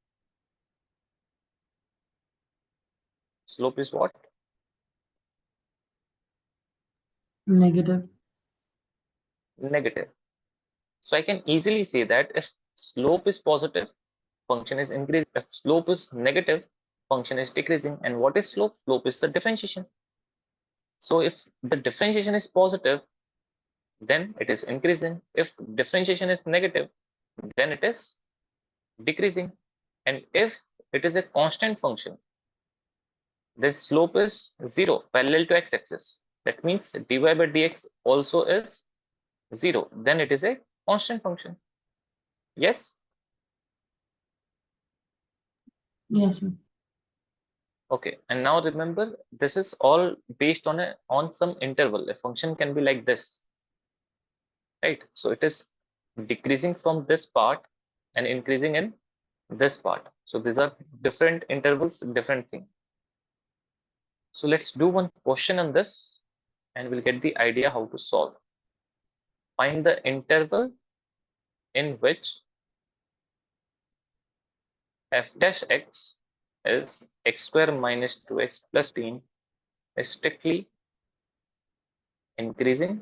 what? Negative. Negative. So I can easily say that if slope is positive, function is increasing. If slope is negative, function is decreasing. And what is slope? Slope is the differentiation. So if the differentiation is positive, then it is increasing. If differentiation is negative, then it is decreasing. And if it is a constant function, the slope is 0 parallel to x-axis. That means dy by dx also is 0. Then it is a constant function. Yes? Yes, sir. Okay. And now remember, this is all based on some interval. A function can be like this, right? So it is decreasing from this part and increasing in this part. So these are different intervals, different thing. So let's do one question on this and we'll get the idea how to solve. Find the interval in which f dash x is x square minus 2x plus 10 is strictly increasing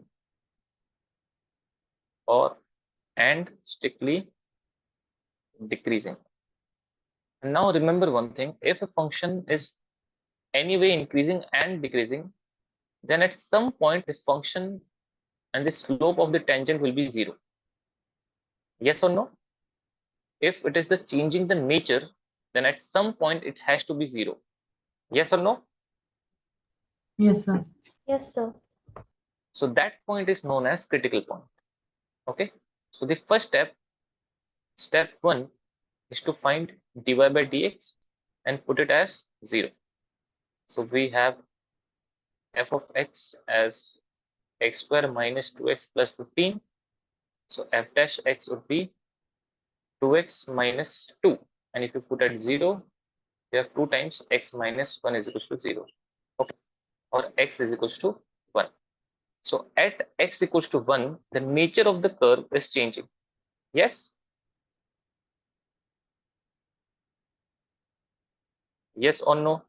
or and strictly decreasing. And now remember one thing, if a function is anyway increasing and decreasing, then at some point the function and the slope of the tangent will be 0. Yes or no? If it is the changing the nature, then at some point it has to be 0. Yes or no? Yes, sir. Yes, sir. So that point is known as critical point. Okay. So the first step 1 is to find dy by dx and put it as 0. So we have f of x as x square minus 2x plus 15. So f dash x would be 2x minus 2. And if you put at 0, you have 2 times x minus 1 is equals to 0. Okay. Or x is equals to 1. So at x equals to 1, the nature of the curve is changing. Yes? Yes or no?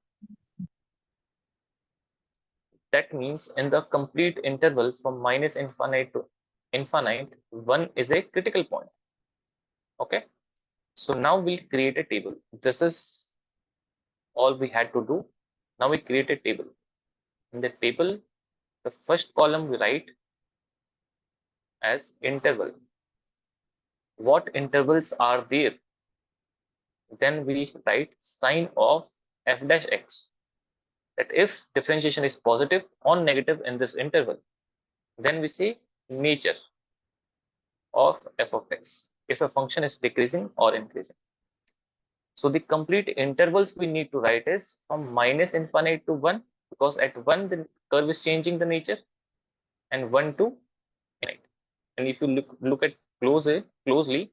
That means in the complete interval from minus infinite to infinite, 1 is a critical point. Okay. So now we'll create a table. This is all we had to do. Now we create a table. In the table, the first column we write as interval. What intervals are there? Then we write sign of f dash x. That if differentiation is positive or negative in this interval, then we say nature of f of x, if a function is decreasing or increasing. So the complete intervals we need to write is from minus infinite to 1, because at 1 the curve is changing the nature, and 1 to infinite. And if you look at closely,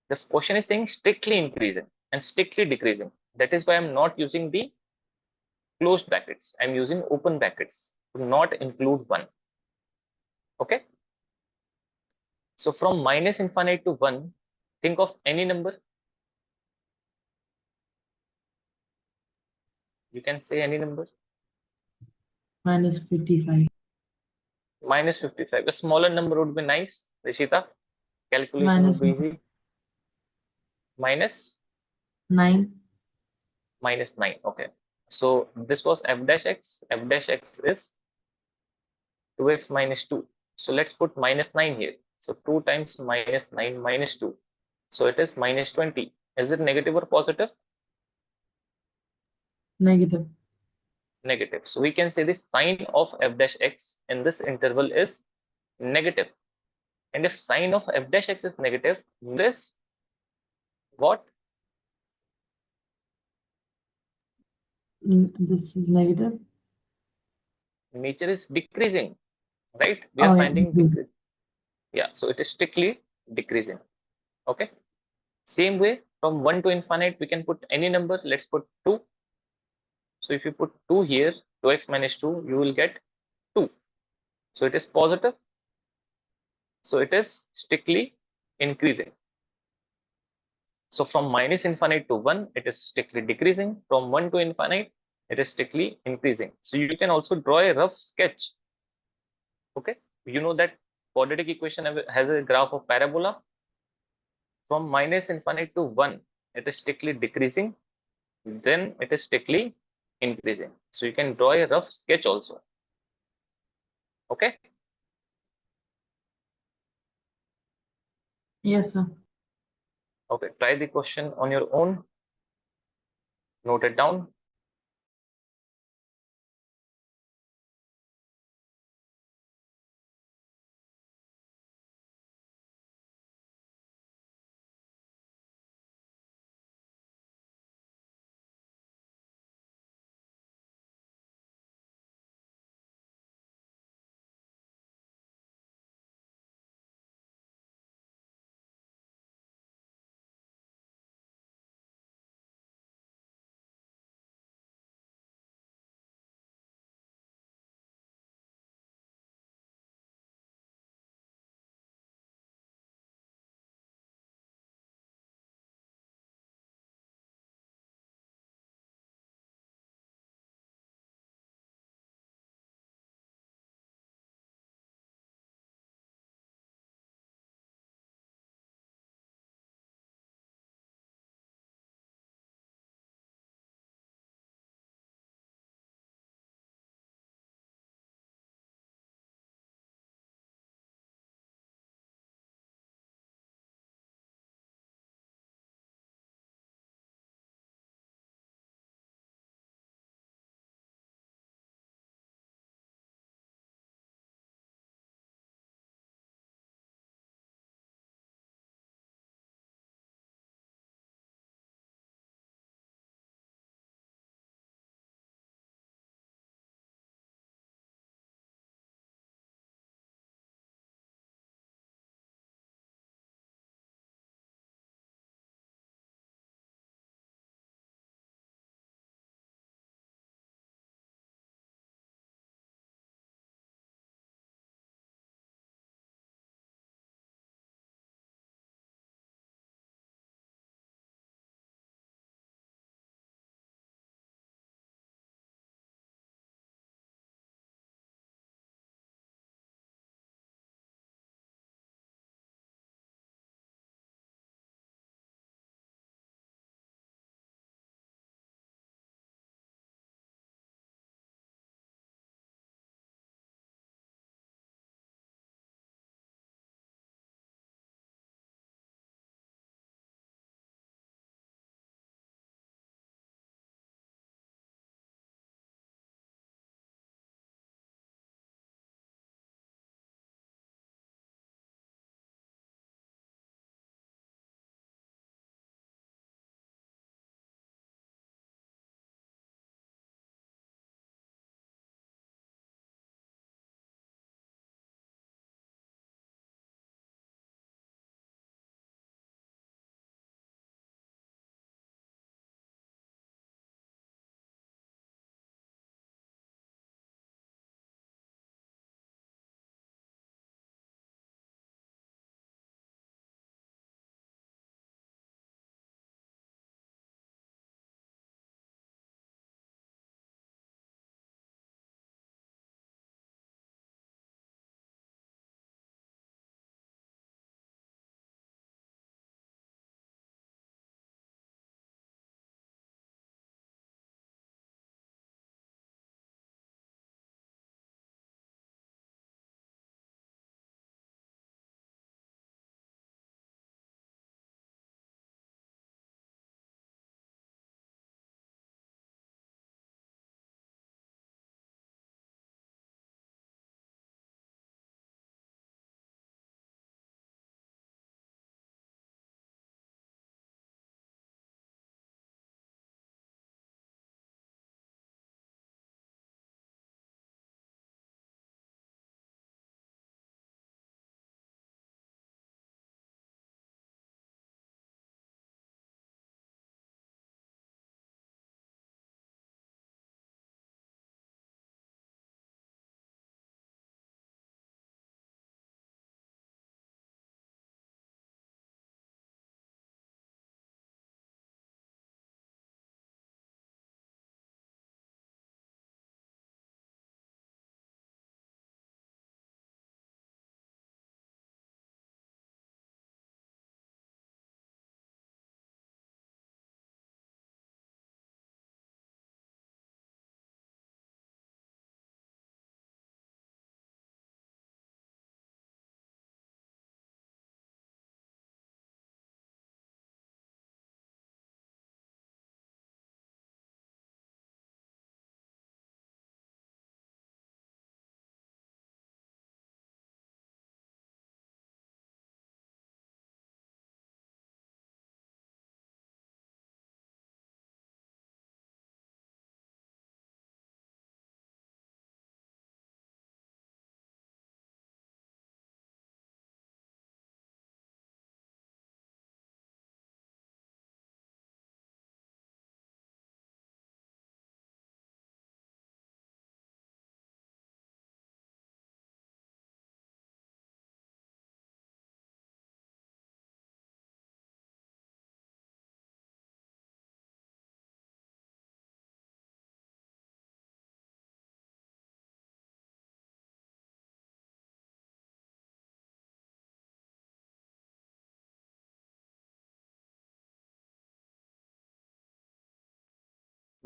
the question is saying strictly increasing and strictly decreasing. That is why I'm not using the closed brackets. I'm using open brackets to not include 1. Okay. So from minus infinite to 1, think of any number. You can say any number. Minus 55. Minus 55. A smaller number would be nice. Rishita, calculation would Minus be easy. Minus 9. minus 9. Okay. So this was f dash x. F dash x is 2x minus 2. So let's put minus 9 here. So 2 times minus 9 minus 2. So it is minus 20. Is it negative or positive? Negative. Negative. So we can say the sign of f dash x in this interval is negative. And if sign of f dash x is negative, this what? This is negative. Nature is decreasing, right? We are Oh, yeah. finding decrease. Yeah, so it is strictly decreasing. Okay. Same way, from 1 to infinite, we can put any number. Let's put 2. So if you put 2 here, 2x minus 2, you will get 2. So it is positive. So it is strictly increasing. So from minus infinite to 1, it is strictly decreasing. From 1 to infinite, it is strictly increasing. So you can also draw a rough sketch. Okay. You know that quadratic equation has a graph of parabola. From minus infinite to 1, it is strictly decreasing. Then it is strictly increasing. So you can draw a rough sketch also. Okay. Yes, sir. Okay. Try the question on your own. Note it down.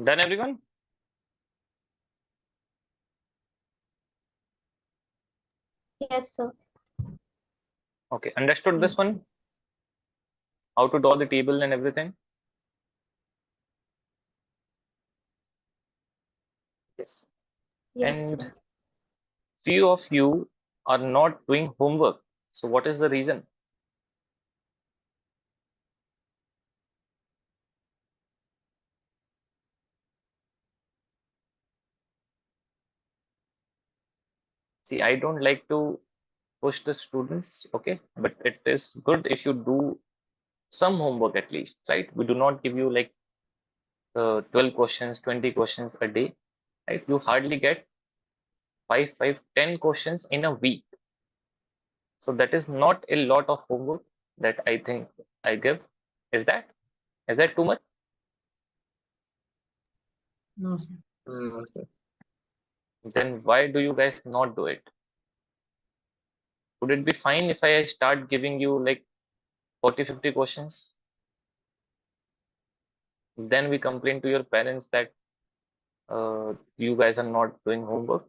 Done, everyone? Yes, sir. Okay, understood this one? How to draw the table and everything? Yes. Yes, And sir. few of you are not doing homework. So what is the reason? See, I don't like to push the students, okay? But it is good if you do some homework at least, right? We do not give you like 12 questions, 20 questions a day, right? You hardly get 10 questions in a week. So that is not a lot of homework that I think I give. Is that too much? No, sir. No, sir. Then why do you guys not do it? Would it be fine if I start giving you like 40, 50 questions? Then we complain to your parents that you guys are not doing homework.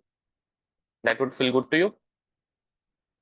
That would feel good to you?